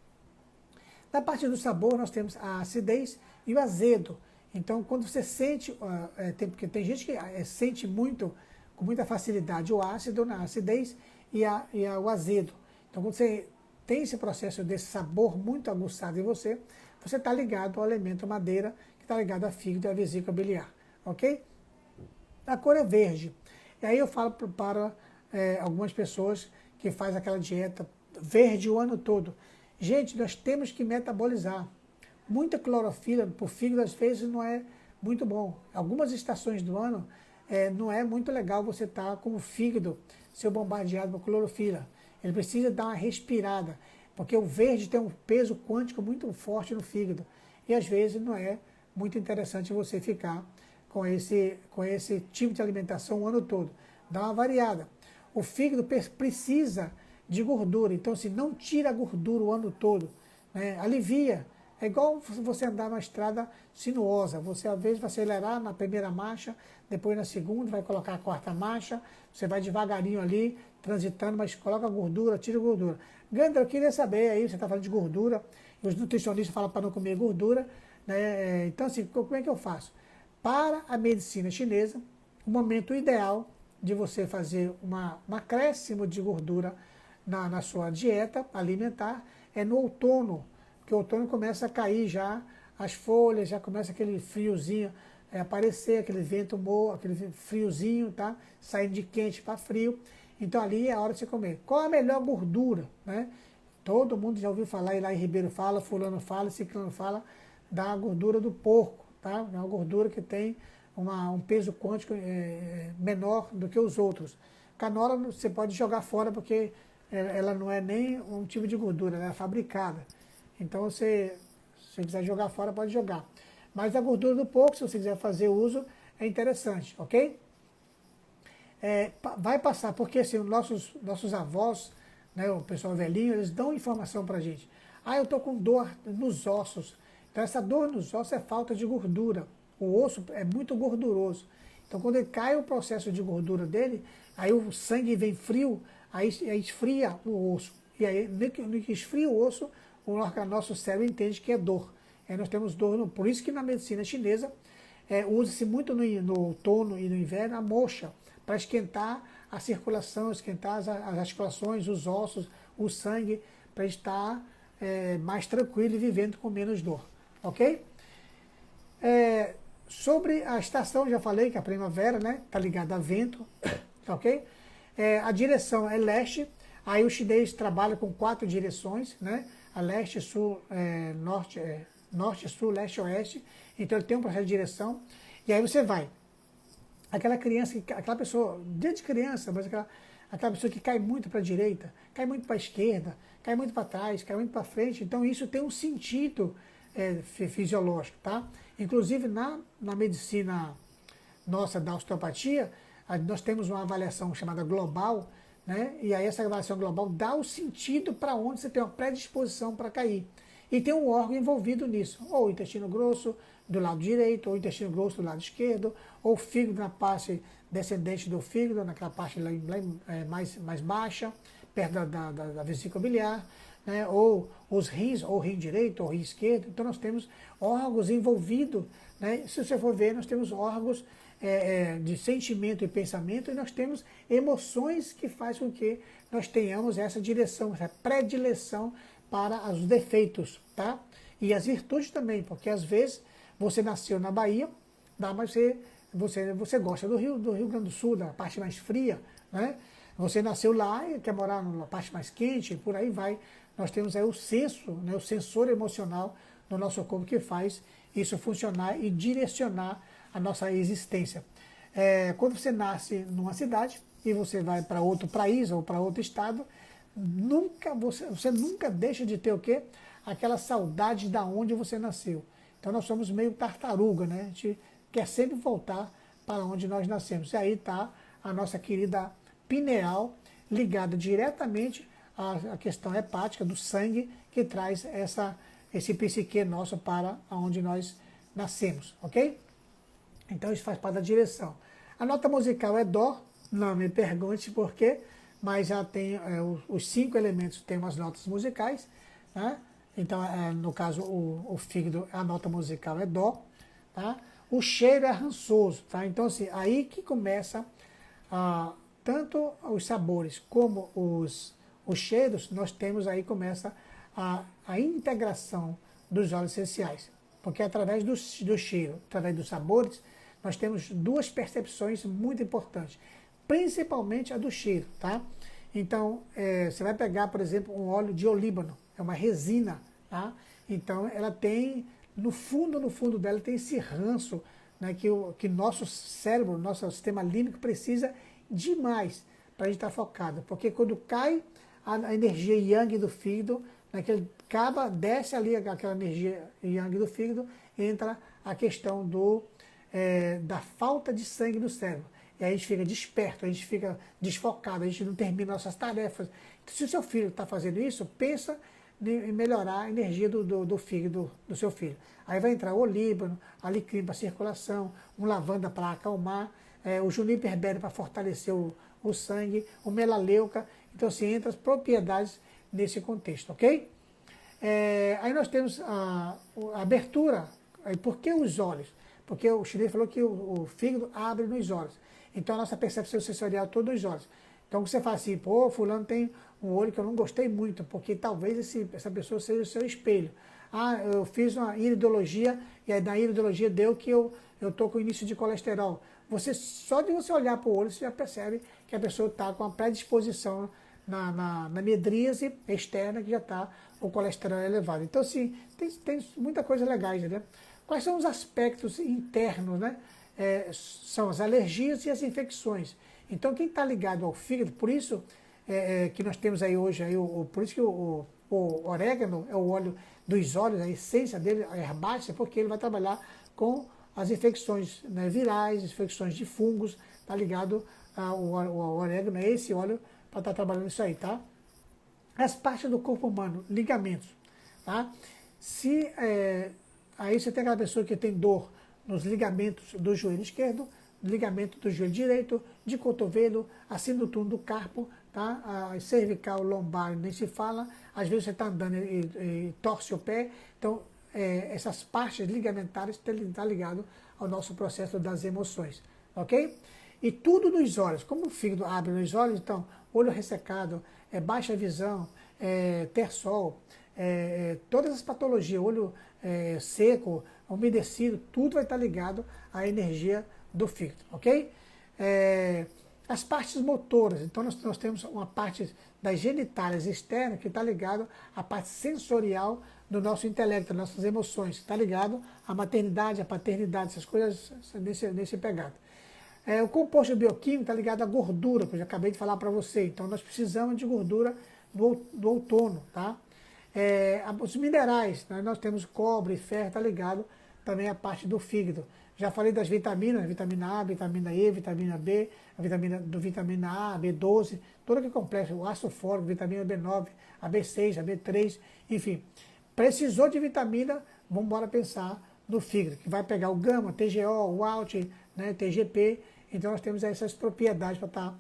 Na parte do sabor, nós temos a acidez e o azedo. Então, quando você sente, porque tem gente que sente muito, com muita facilidade, o ácido na acidez o azedo. Então, quando você tem esse processo desse sabor muito aguçado em você, você está ligado ao elemento madeira, que está ligado a fígado e a vesícula biliar, ok? A cor é verde. E aí eu falo para algumas pessoas que fazem aquela dieta verde o ano todo. Gente, nós temos que metabolizar. Muita clorofila para o fígado, às vezes, não é muito bom. Algumas estações do ano, não é muito legal você estar com o fígado ser bombardeado por clorofila. Ele precisa dar uma respirada, porque o verde tem um peso quântico muito forte no fígado. E, às vezes, não é muito interessante você ficar com esse tipo de alimentação o ano todo. Dá uma variada. O fígado precisa de gordura, então assim, não tira a gordura o ano todo, né? Alivia. É igual você andar numa estrada sinuosa. Você às vezes vai acelerar na primeira marcha, depois na segunda, vai colocar a quarta marcha, você vai devagarinho ali, transitando, mas coloca gordura, tira gordura. Gandra, eu queria saber aí, você está falando de gordura, e os nutricionistas falam para não comer gordura, né? Então assim, como é que eu faço? Para a medicina chinesa, o momento ideal de você fazer um acréscimo de gordura na sua dieta alimentar é no outono, porque o outono começa a cair já as folhas, já começa aquele friozinho aparecer, aquele vento aquele friozinho, tá? Saindo de quente para frio. Então ali é a hora de você comer. Qual a melhor gordura, né? Todo mundo já ouviu falar, e lá em Ribeiro fala, fulano fala, ciclano fala, da gordura do porco, tá? É uma gordura que tem um peso quântico menor do que os outros. Canola você pode jogar fora porque ela não é nem um tipo de gordura, ela é fabricada. Então, se você quiser jogar fora, pode jogar. Mas a gordura do porco, se você quiser fazer uso, é interessante, ok? Vai passar, porque assim, nossos avós, né, o pessoal velhinho, eles dão informação pra gente. Ah, eu estou com dor nos ossos. Então, essa dor nos ossos é falta de gordura. O osso é muito gorduroso. Então, quando ele cai o processo de gordura dele, aí o sangue vem frio, aí esfria o osso. E aí, no que esfria o osso, o nosso cérebro entende que é dor. Aí nós temos dor. Por isso que na medicina chinesa, usa-se muito no outono e no inverno a moxa, para esquentar a circulação, esquentar as articulações, os ossos, o sangue, para estar mais tranquilo e vivendo com menos dor. Ok? Sobre a estação, já falei que a primavera, né, tá ligada a vento, ok? A direção é leste, aí o chinês trabalha com 4 direções, né? A leste, sul, norte, sul, leste, oeste. Então ele tem um processo de direção. E aí você vai. Aquela criança, aquela pessoa, desde criança, mas aquela pessoa que cai muito para a direita, cai muito para a esquerda, cai muito para trás, cai muito para frente. Então isso tem um sentido fisiológico, tá? Inclusive na medicina nossa da osteopatia, nós temos uma avaliação chamada global, né? E aí essa avaliação global dá o sentido para onde você tem uma predisposição para cair. E tem um órgão envolvido nisso, ou o intestino grosso do lado direito, ou o intestino grosso do lado esquerdo, ou o fígado na parte descendente do fígado, naquela parte lá mais baixa, perto da vesícula biliar, né? Ou os rins, ou rim direito, ou rim esquerdo. Então nós temos órgãos envolvidos, né? Se você for ver, nós temos órgãos de sentimento e pensamento, e nós temos emoções que fazem com que nós tenhamos essa direção, essa predileção para os defeitos, tá? E as virtudes também, porque às vezes você nasceu na Bahia, mas você gosta do Rio Grande do Sul, da parte mais fria, né? Você nasceu lá e quer morar numa parte mais quente, por aí vai. Nós temos aí o senso, né, o sensor emocional no nosso corpo que faz isso funcionar e direcionar a nossa existência. Quando você nasce numa cidade e você vai para outro país ou para outro estado, você nunca deixa de ter o quê? Aquela saudade da onde você nasceu. Então nós somos meio tartaruga, né? A gente quer sempre voltar para onde nós nascemos. E aí está a nossa querida pineal ligada diretamente à questão hepática do sangue que traz esse psique nosso para onde nós nascemos, ok? Então isso faz parte da direção. A nota musical é Dó, não me pergunte por quê, mas já tem os 5 elementos têm umas notas musicais, né? Então, no caso, o fígado, a nota musical é Dó, tá? O cheiro é rançoso, tá? Então, assim, aí que começa tanto os sabores como os cheiros, nós temos aí, começa a integração dos óleos essenciais. Porque através do cheiro, através dos sabores, nós temos duas percepções muito importantes, principalmente a do cheiro, tá? Então, você vai pegar, por exemplo, um óleo de olíbano, é uma resina, tá? Então, ela tem, no fundo dela, tem esse ranço, né, que nosso cérebro, nosso sistema límbico precisa demais para a gente estar focado. Porque quando cai a energia yang do fígado, naquele acaba, desce ali aquela energia yang do fígado, entra a questão da falta de sangue no cérebro. E aí a gente fica desperto, a gente fica desfocado, a gente não termina nossas tarefas. Então, se o seu filho está fazendo isso, pensa em melhorar a energia do fígado do seu filho. Aí vai entrar o olíbano, alecrim para circulação, um lavanda para acalmar, o juniper berry para fortalecer o sangue, o melaleuca. Então, assim, entra as propriedades nesse contexto, ok? Aí nós temos a abertura. Por que os olhos? Porque o chinês falou que o fígado abre nos olhos. Então, a nossa percepção sensorial é todos os olhos. Então, você fala assim, pô, fulano tem um olho que eu não gostei muito, porque talvez essa pessoa seja o seu espelho. Ah, eu fiz uma iridologia, e aí na iridologia deu que eu estou com início de colesterol. Só de você olhar para o olho, você já percebe que a pessoa está com uma predisposição na medríase externa, que já está o colesterol elevado. Então, assim, tem muita coisa legais, né? Quais são os aspectos internos, né? São as alergias e as infecções. Então, quem está ligado ao fígado, por isso que nós temos aí hoje, por isso que o orégano é o óleo dos olhos, a essência dele, a herbácea, porque ele vai trabalhar com as infecções, né, virais, infecções de fungos, está ligado ao orégano, é esse óleo para estar trabalhando isso aí, tá? As partes do corpo humano, ligamentos, tá? Aí você tem aquela pessoa que tem dor nos ligamentos do joelho esquerdo, ligamento do joelho direito, de cotovelo, assim do túnel do carpo, tá? A cervical, lombar, nem se fala. Às vezes você está andando e torce o pé. Então, essas partes ligamentares estão ligadas ao nosso processo das emoções, ok? E tudo nos olhos. Como o fígado abre nos olhos, então, olho ressecado, baixa visão, terçol, todas as patologias, olho seco, umedecido, tudo vai estar ligado à energia do fígado, ok? As partes motoras, então nós temos uma parte das genitálias externas que está ligado à parte sensorial do nosso intelecto, das nossas emoções, está ligado à maternidade, à paternidade, essas coisas nesse pegado. O composto bioquímico está ligado à gordura, que eu já acabei de falar para você, então nós precisamos de gordura do outono, tá? Os minerais, né? Nós temos cobre, ferro, está ligado também à parte do fígado. Já falei das vitaminas, vitamina A, vitamina E, vitamina B, a vitamina A, B12, todo aquele complexo, o ácido fólico, vitamina B9, a B6, a B3, enfim. Precisou de vitamina, vamos embora pensar no fígado, que vai pegar o gama, TGO, o ALT, né, TGP, então nós temos essas propriedades para estar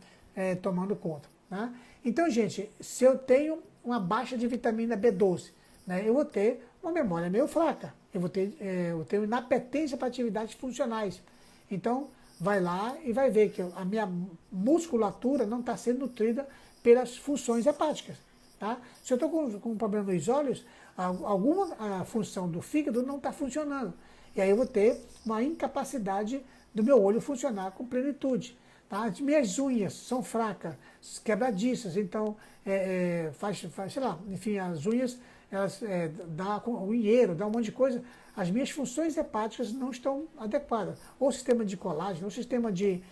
tomando conta. Né? Então, gente, se eu tenho uma baixa de vitamina B12, né, eu vou ter uma memória meio fraca, eu tenho inapetência para atividades funcionais. Então, vai lá e vai ver que a minha musculatura não está sendo nutrida pelas funções hepáticas. Tá? Se eu estou com um problema nos olhos, alguma função do fígado não está funcionando. E aí eu vou ter uma incapacidade do meu olho funcionar com plenitude. Tá? As minhas unhas são fracas, quebradiças, então sei lá, enfim, as unhas, elas dá o unheiro, dá um monte de coisa. As minhas funções hepáticas não estão adequadas. Ou o sistema de colágeno, ou o sistema de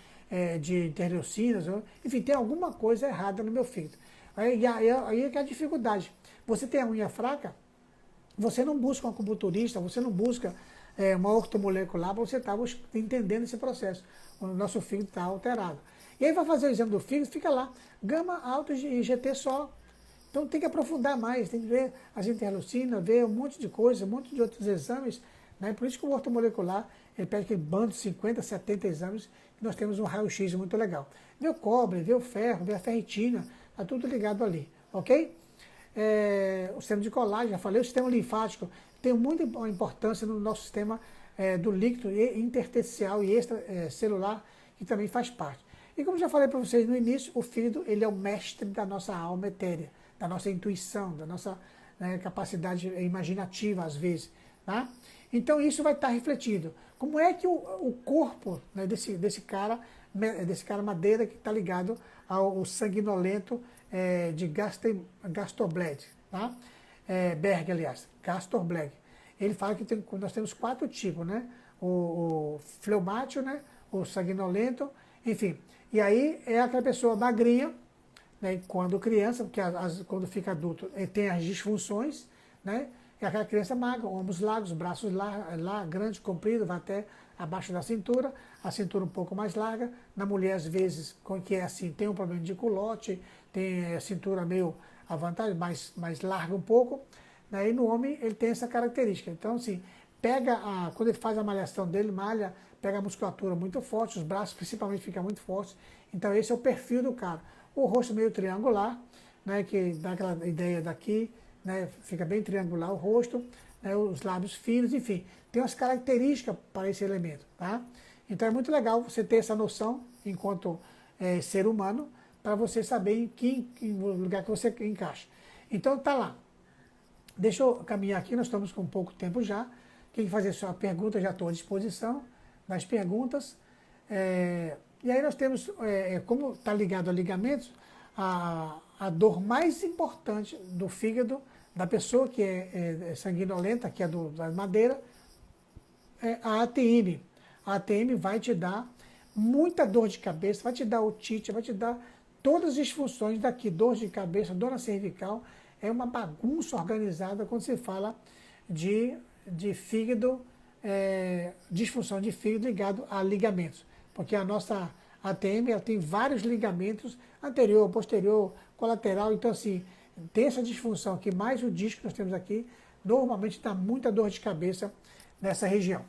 interleucinas, enfim, tem alguma coisa errada no meu fígado. Aí é que é a dificuldade. Você tem a unha fraca, você não busca um acupunturista, você não busca uma ortomolecular, você está entendendo esse processo. O nosso fígado está alterado. E aí vai fazer o exame do fígado, fica lá, gama alto e GT só. Então tem que aprofundar mais, tem que ver as interleucinas, ver um monte de coisa, um monte de outros exames. Né? Por isso que o ortomolecular, ele pede aquele bando de 50, 70 exames, e nós temos um raio-x muito legal. Vê o cobre, vê o ferro, vê a ferritina, está tudo ligado ali, ok? O sistema de colágeno, já falei, o sistema linfático tem muita importância no nosso sistema do líquido intersticial e extracelular, que também faz parte. E como já falei para vocês no início, o fígado ele é o mestre da nossa alma etérea, da nossa intuição, da nossa, né, capacidade imaginativa às vezes. Tá? Então isso vai estar refletido. Como é que o corpo, né, desse cara Madeira, que está ligado ao sanguinolento de Gastorbled, tá? Berg, aliás, Gastorbled. Ele fala que nós temos 4 tipos, né? O fleumático, né? O sanguinolento, enfim. E aí é aquela pessoa magrinha, né? Quando criança, porque quando fica adulto tem as disfunções, né? É aquela criança magra, ombros largos, braços lá grandes, compridos, vai até abaixo da cintura, a cintura um pouco mais larga. Na mulher, às vezes, que é assim, tem um problema de culote, tem a cintura meio à vantagem, mais larga um pouco. Né? E no homem, ele tem essa característica. Então, assim, quando ele faz a malhação dele, malha, pega a musculatura muito forte, os braços principalmente ficam muito fortes. Então, esse é o perfil do cara. O rosto meio triangular, né, que dá aquela ideia daqui, né, fica bem triangular o rosto, né, os lábios finos, enfim, tem umas características para esse elemento, tá? Então é muito legal você ter essa noção enquanto ser humano, para você saber em que lugar que você encaixa. Então tá lá. Deixa eu caminhar aqui, nós estamos com pouco tempo já. Quem fazer sua pergunta, já estou à disposição das perguntas. E aí nós temos, como está ligado a ligamentos, a dor mais importante do fígado, da pessoa que é sanguinolenta, que é da madeira, é a ATM. A ATM vai te dar muita dor de cabeça, vai te dar otite, vai te dar todas as disfunções daqui, dor de cabeça, dor na cervical. É uma bagunça organizada quando se fala de fígado, disfunção de fígado ligado a ligamentos. Porque a nossa ATM ela tem vários ligamentos, anterior, posterior, colateral. Então, assim, tem essa disfunção aqui, mais o disco que nós temos aqui, normalmente dá muita dor de cabeça nessa região.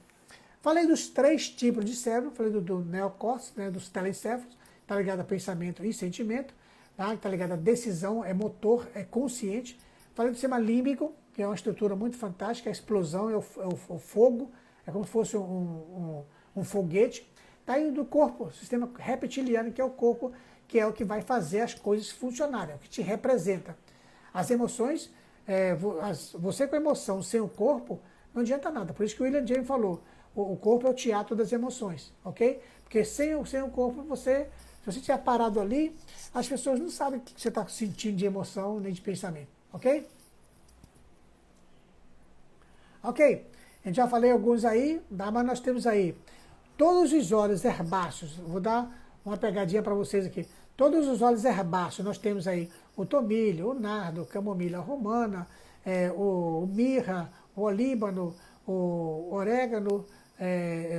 Falei dos 3 tipos de cérebro, falei do neocórtex, né, dos telencéfalos, está ligado a pensamento e sentimento, tá? Está ligado a decisão, é motor, é consciente. Falei do sistema límbico, que é uma estrutura muito fantástica, a explosão, é o fogo, é como se fosse um foguete. Está aí do corpo, sistema reptiliano, que é o corpo, que é o que vai fazer as coisas funcionarem, é o que te representa. As emoções, você com emoção sem o corpo, não adianta nada. Por isso que o William James falou, o corpo é o teatro das emoções, ok? Porque sem o corpo, se você estiver parado ali, as pessoas não sabem o que você está sentindo de emoção nem de pensamento, ok? Ok, a gente já falei alguns aí, mas nós temos aí todos os óleos herbáceos. Vou dar uma pegadinha para vocês aqui. Todos os óleos herbáceos, nós temos aí o tomilho, o nardo, camomila romana, o mirra, o olíbano, o orégano,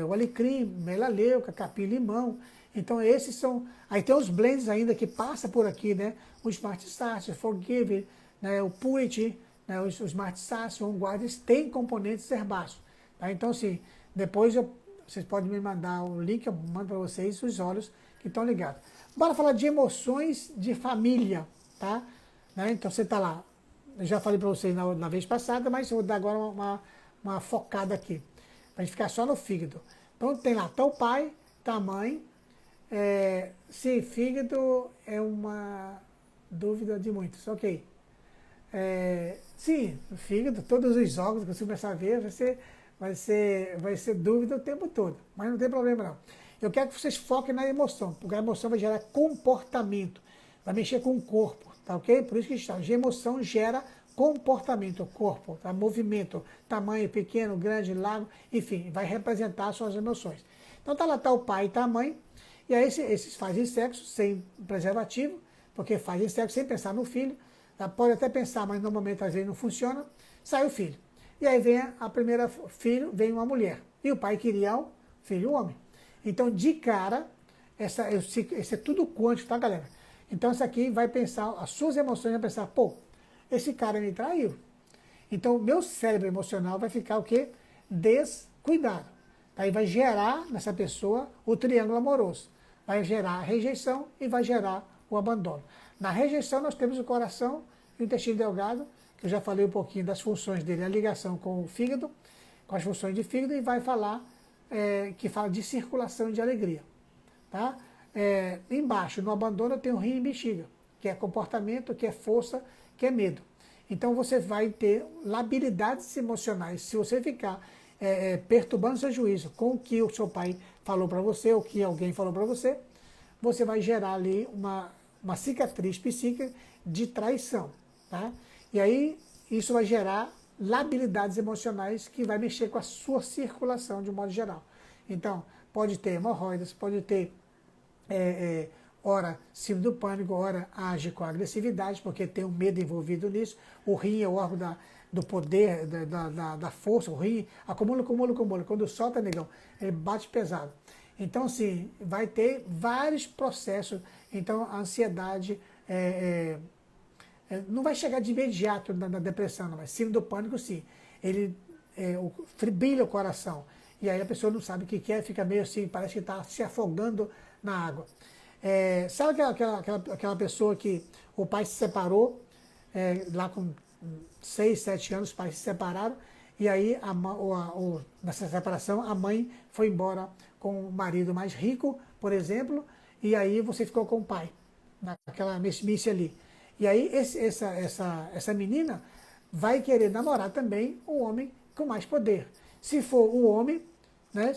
o alecrim, melaleuca, capim-limão. Então esses são... Aí tem os blends ainda que passa por aqui, né? O Smart Start, o Forgive, né? O Purity, né? O Smart Start, o On Guard, eles têm componentes herbáceos. Tá? Então, assim, depois vocês podem me mandar o link, eu mando para vocês os óleos que estão ligados. Bora falar de emoções de família, tá? Né? Então você está lá. Eu já falei para vocês na vez passada, mas eu vou dar agora uma focada aqui, para a gente ficar só no fígado. Então tem lá, tá o pai, tá a mãe. Se fígado é uma dúvida de muitos, ok. Sim, o fígado, todos os órgãos que você começar a ver, vai ser dúvida o tempo todo, mas não tem problema não. Eu quero que vocês foquem na emoção, porque a emoção vai gerar comportamento, vai mexer com o corpo, tá ok? Por isso que a emoção gera comportamento, corpo, tá? Movimento, tamanho pequeno, grande, largo, enfim, vai representar as suas emoções. Então tá lá, tá o pai e tá a mãe, e aí esses fazem sexo sem preservativo, porque fazem sexo sem pensar no filho, tá? Pode até pensar, mas normalmente às vezes não funciona, sai o filho. E aí vem a primeira filho, vem uma mulher, e o pai queria o filho homem. Então, de cara, esse é tudo quântico, tá, galera? Então, isso aqui vai pensar, as suas emoções vão pensar, pô, esse cara me traiu. Então, o meu cérebro emocional vai ficar o quê? Descuidado. Aí vai gerar nessa pessoa o triângulo amoroso. Vai gerar a rejeição e vai gerar o abandono. Na rejeição, nós temos o coração e o intestino delgado, que eu já falei um pouquinho das funções dele, a ligação com o fígado, com as funções de fígado, e vai falar... que fala de circulação de alegria, tá? embaixo, no abandono, tem o rim e bexiga, que é comportamento, que é força, que é medo. Então você vai ter labilidades emocionais. Se você ficar perturbando seu juízo com o que o seu pai falou para você, ou que alguém falou para você, você vai gerar ali uma cicatriz psíquica de traição. Tá? E aí isso vai gerar labilidades emocionais que vai mexer com a sua circulação de um modo geral. Então, pode ter hemorroidas, pode ter, ora, síndrome do pânico, ora, age com agressividade, porque tem um medo envolvido nisso. O rim é o órgão do poder, da força, o rim acumula, acumula, acumula. Quando solta, negão, ele bate pesado. Então, assim, vai ter vários processos. Então, a ansiedade não vai chegar de imediato na depressão, não, mas síndrome do pânico, sim. Ele brilha o coração. E aí a pessoa não sabe o que quer, fica meio assim, parece que está se afogando na água. Sabe aquela pessoa que o pai se separou, lá com 6, 7 anos, os pais se separaram, e aí nessa separação a mãe foi embora com o marido mais rico, por exemplo, e aí você ficou com o pai, naquela mesmice ali. E aí essa menina vai querer namorar também um homem com mais poder. Se for o homem, né,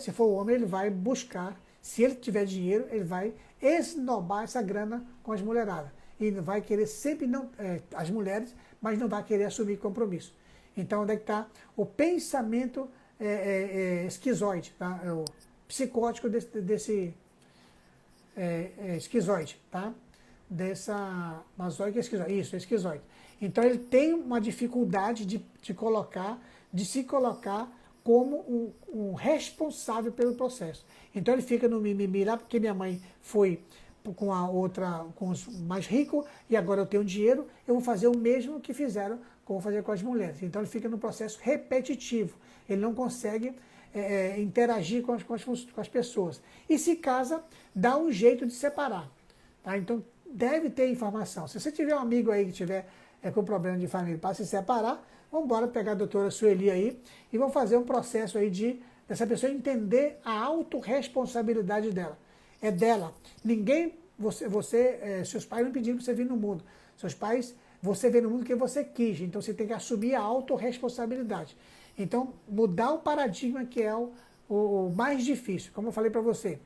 ele vai buscar, se ele tiver dinheiro, ele vai esnobar essa grana com as mulheradas. E vai querer sempre as mulheres, mas não vai querer assumir compromisso. Então, onde é que está o pensamento esquizoide, tá? O psicótico desse esquizoide, tá? Dessa masoica esquizoide. Isso, esquizoide. Então, ele tem uma dificuldade de se colocar como um responsável pelo processo. Então ele fica no mimimi lá, porque minha mãe foi com a outra, com os mais ricos, e agora eu tenho dinheiro, eu vou fazer o mesmo que fizeram, como fazer com as mulheres. Então ele fica num processo repetitivo, ele não consegue interagir com as pessoas. E se casa, dá um jeito de separar. Tá? Então deve ter informação. Se você tiver um amigo aí que tiver com problema de família para se separar, vamos embora pegar a doutora Sueli aí e vamos fazer um processo aí dessa pessoa entender a autorresponsabilidade dela. É dela. Ninguém, seus pais não pediram para você vir no mundo. Seus pais, você veio no mundo porque você quis. Então você tem que assumir a autorresponsabilidade. Então, mudar o paradigma que é o mais difícil. Como eu falei para você,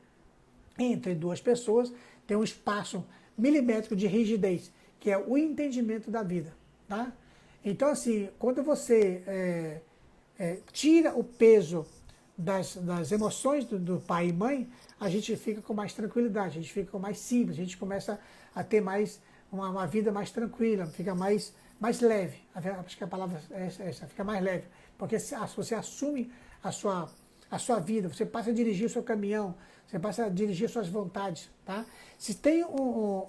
entre duas pessoas tem um espaço milimétrico de rigidez, que é o entendimento da vida. Tá? Então, assim, quando você tira o peso das emoções do pai e mãe, a gente fica com mais tranquilidade, a gente fica com mais simples, a gente começa a ter mais uma vida mais tranquila, fica mais leve. Acho que a palavra é essa, fica mais leve. Porque se você assume a sua vida, você passa a dirigir o seu caminhão, você passa a dirigir suas vontades. Tá? Se tem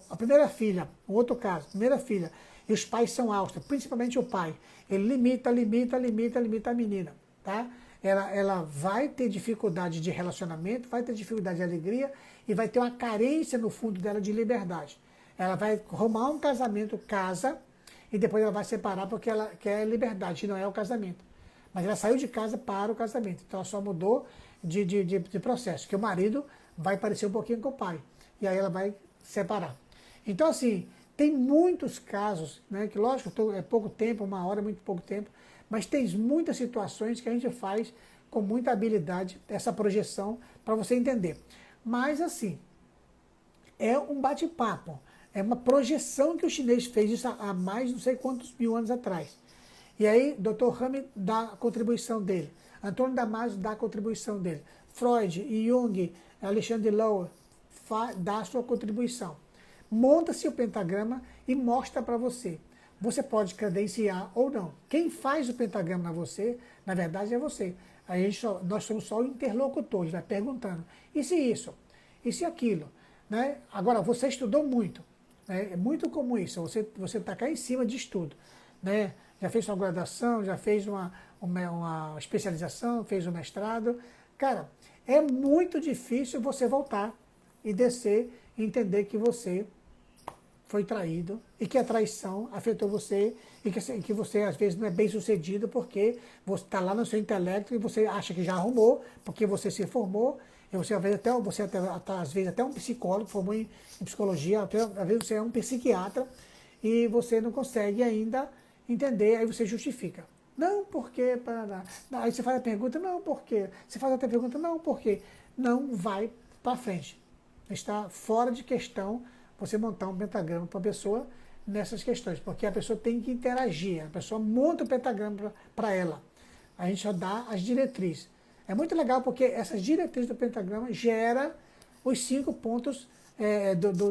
a primeira filha, um outro caso, primeira filha, e os pais são austos, principalmente o pai, ele limita a menina. Tá? Ela vai ter dificuldade de relacionamento, vai ter dificuldade de alegria e vai ter uma carência no fundo dela de liberdade. Ela vai arrumar um casamento, casa, e depois ela vai separar porque ela quer liberdade, não é o casamento. Mas ela saiu de casa para o casamento, então ela só mudou de processo, que o marido vai parecer um pouquinho com o pai, e aí ela vai separar. Então, assim, tem muitos casos, né, que lógico, é pouco tempo, 1 hora é muito pouco tempo, mas tem muitas situações que a gente faz com muita habilidade, essa projeção, para você entender. Mas, assim, é um bate-papo, é uma projeção que o chinês fez isso há mais não sei quantos mil anos atrás. E aí, Dr. Rami dá a contribuição dele, Antônio Damasio dá a contribuição dele, Freud, Jung, Alexandre Lower dá a sua contribuição. Monta-se o pentagrama e mostra para você. Você pode credenciar ou não. Quem faz o pentagrama na você, na verdade é você. Nós somos só o interlocutor, a gente vai perguntando. E se isso? E se aquilo? Né? Agora, você estudou muito. Né? É muito comum isso, você tacar em cima de estudo. Né? Já fez sua graduação, já fez uma especialização, fez um mestrado. Cara, é muito difícil você voltar e descer e entender que você foi traído e que a traição afetou você e que você às vezes não é bem sucedido porque você está lá no seu intelecto e você acha que já arrumou, porque você se formou e você às vezes até um psicólogo, formou em psicologia, às vezes você é um psiquiatra e você não consegue ainda entender, aí você justifica. Não, porque, aí você faz a pergunta, não, porque, você faz outra pergunta, não, porque, não vai para frente. Está fora de questão você montar um pentagrama para a pessoa nessas questões, porque a pessoa tem que interagir, a pessoa monta o pentagrama para ela. A gente só dá as diretrizes. É muito legal porque essas diretrizes do pentagrama gera os 5 pontos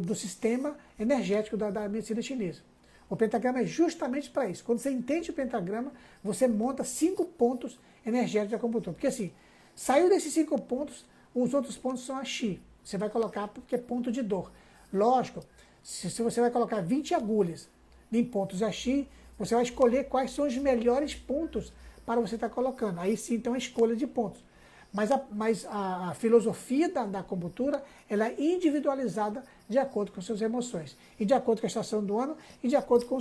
do sistema energético da medicina chinesa. O pentagrama é justamente para isso. Quando você entende o pentagrama, você monta 5 pontos energéticos da acupuntura. Porque assim, saiu desses 5 pontos, os outros pontos são a Qi. Você vai colocar porque é ponto de dor. Lógico, se você vai colocar 20 agulhas em pontos a Qi, você vai escolher quais são os melhores pontos para você estar colocando. Aí sim, então, a escolha de pontos. Mas a filosofia da acupuntura, ela é individualizada de acordo com suas emoções, e de acordo com a estação do ano, e de acordo com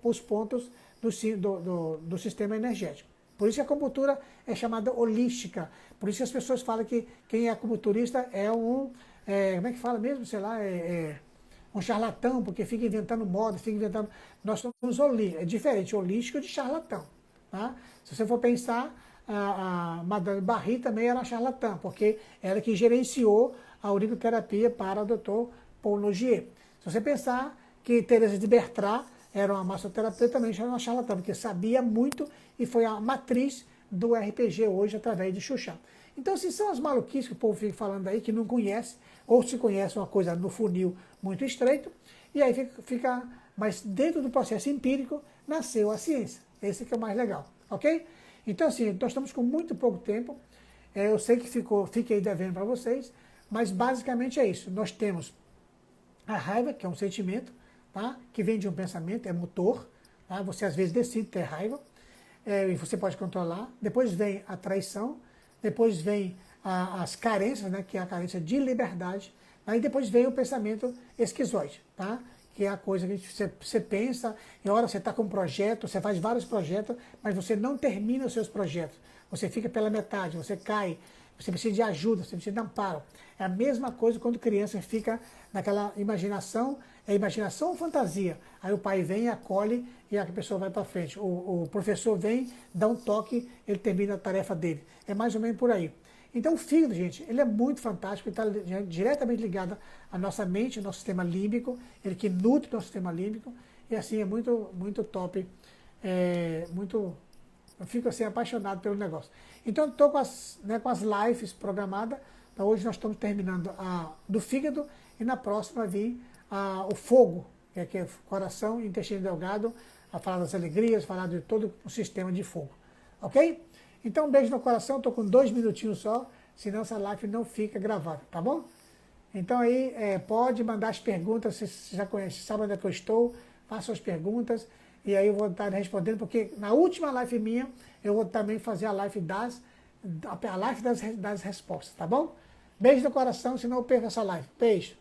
os pontos do sistema energético. Por isso que a acupuntura é chamada holística. Por isso que as pessoas falam que quem é acupunturista é como é que fala mesmo? Sei lá, um charlatão, porque fica inventando moda, fica inventando... Nós somos holísticos, é diferente, holístico de charlatão. Tá? Se você for pensar, a Madame Barry também era charlatã, porque ela que gerenciou a urinoterapia para o Dr. Paul Nogier. Se você pensar que Teresa de Bertrand era uma massoterapeuta, também era uma charlatã, porque sabia muito e foi a matriz do RPG hoje através de Xuxa. Então, assim, são as maluquices que o povo fica falando aí, que não conhece, ou se conhece uma coisa no funil muito estreito, e aí fica mas dentro do processo empírico nasceu a ciência. Esse que é o mais legal, ok? Então, assim, nós estamos com muito pouco tempo. Eu sei que fiquei devendo para vocês, mas basicamente é isso. Nós temos a raiva, que é um sentimento, tá? Que vem de um pensamento, é motor. Tá? Você às vezes decide ter raiva, e você pode controlar. Depois vem a traição, depois vem as carências, né? Que é a carência de liberdade. Aí depois vem o pensamento esquizoide, tá? Que é a coisa que você pensa, e a hora você está com um projeto, você faz vários projetos, mas você não termina os seus projetos. Você fica pela metade, você cai, você precisa de ajuda, você precisa de amparo. É a mesma coisa quando criança fica naquela imaginação, é imaginação ou fantasia. Aí o pai vem, acolhe e a pessoa vai para frente. O professor vem, dá um toque, ele termina a tarefa dele. É mais ou menos por aí. Então o fígado, gente, ele é muito fantástico, ele está diretamente ligado à nossa mente, ao nosso sistema límbico, ele que nutre o nosso sistema límbico, e assim é muito, muito top, eu fico assim apaixonado pelo negócio. Então estou com as lives programadas, então, hoje nós estamos terminando do fígado, e na próxima vir o fogo, que é coração e intestino delgado, a falar das alegrias, falar de todo o sistema de fogo, ok? Então, um beijo no coração, estou com 2 minutinhos só, senão essa live não fica gravada, tá bom? Então aí, pode mandar as perguntas, se você já conhece, sabe onde é que eu estou, faça as perguntas, e aí eu vou estar respondendo, porque na última live minha, eu vou também fazer a live das respostas, tá bom? Beijo no coração, senão eu perco essa live. Beijo.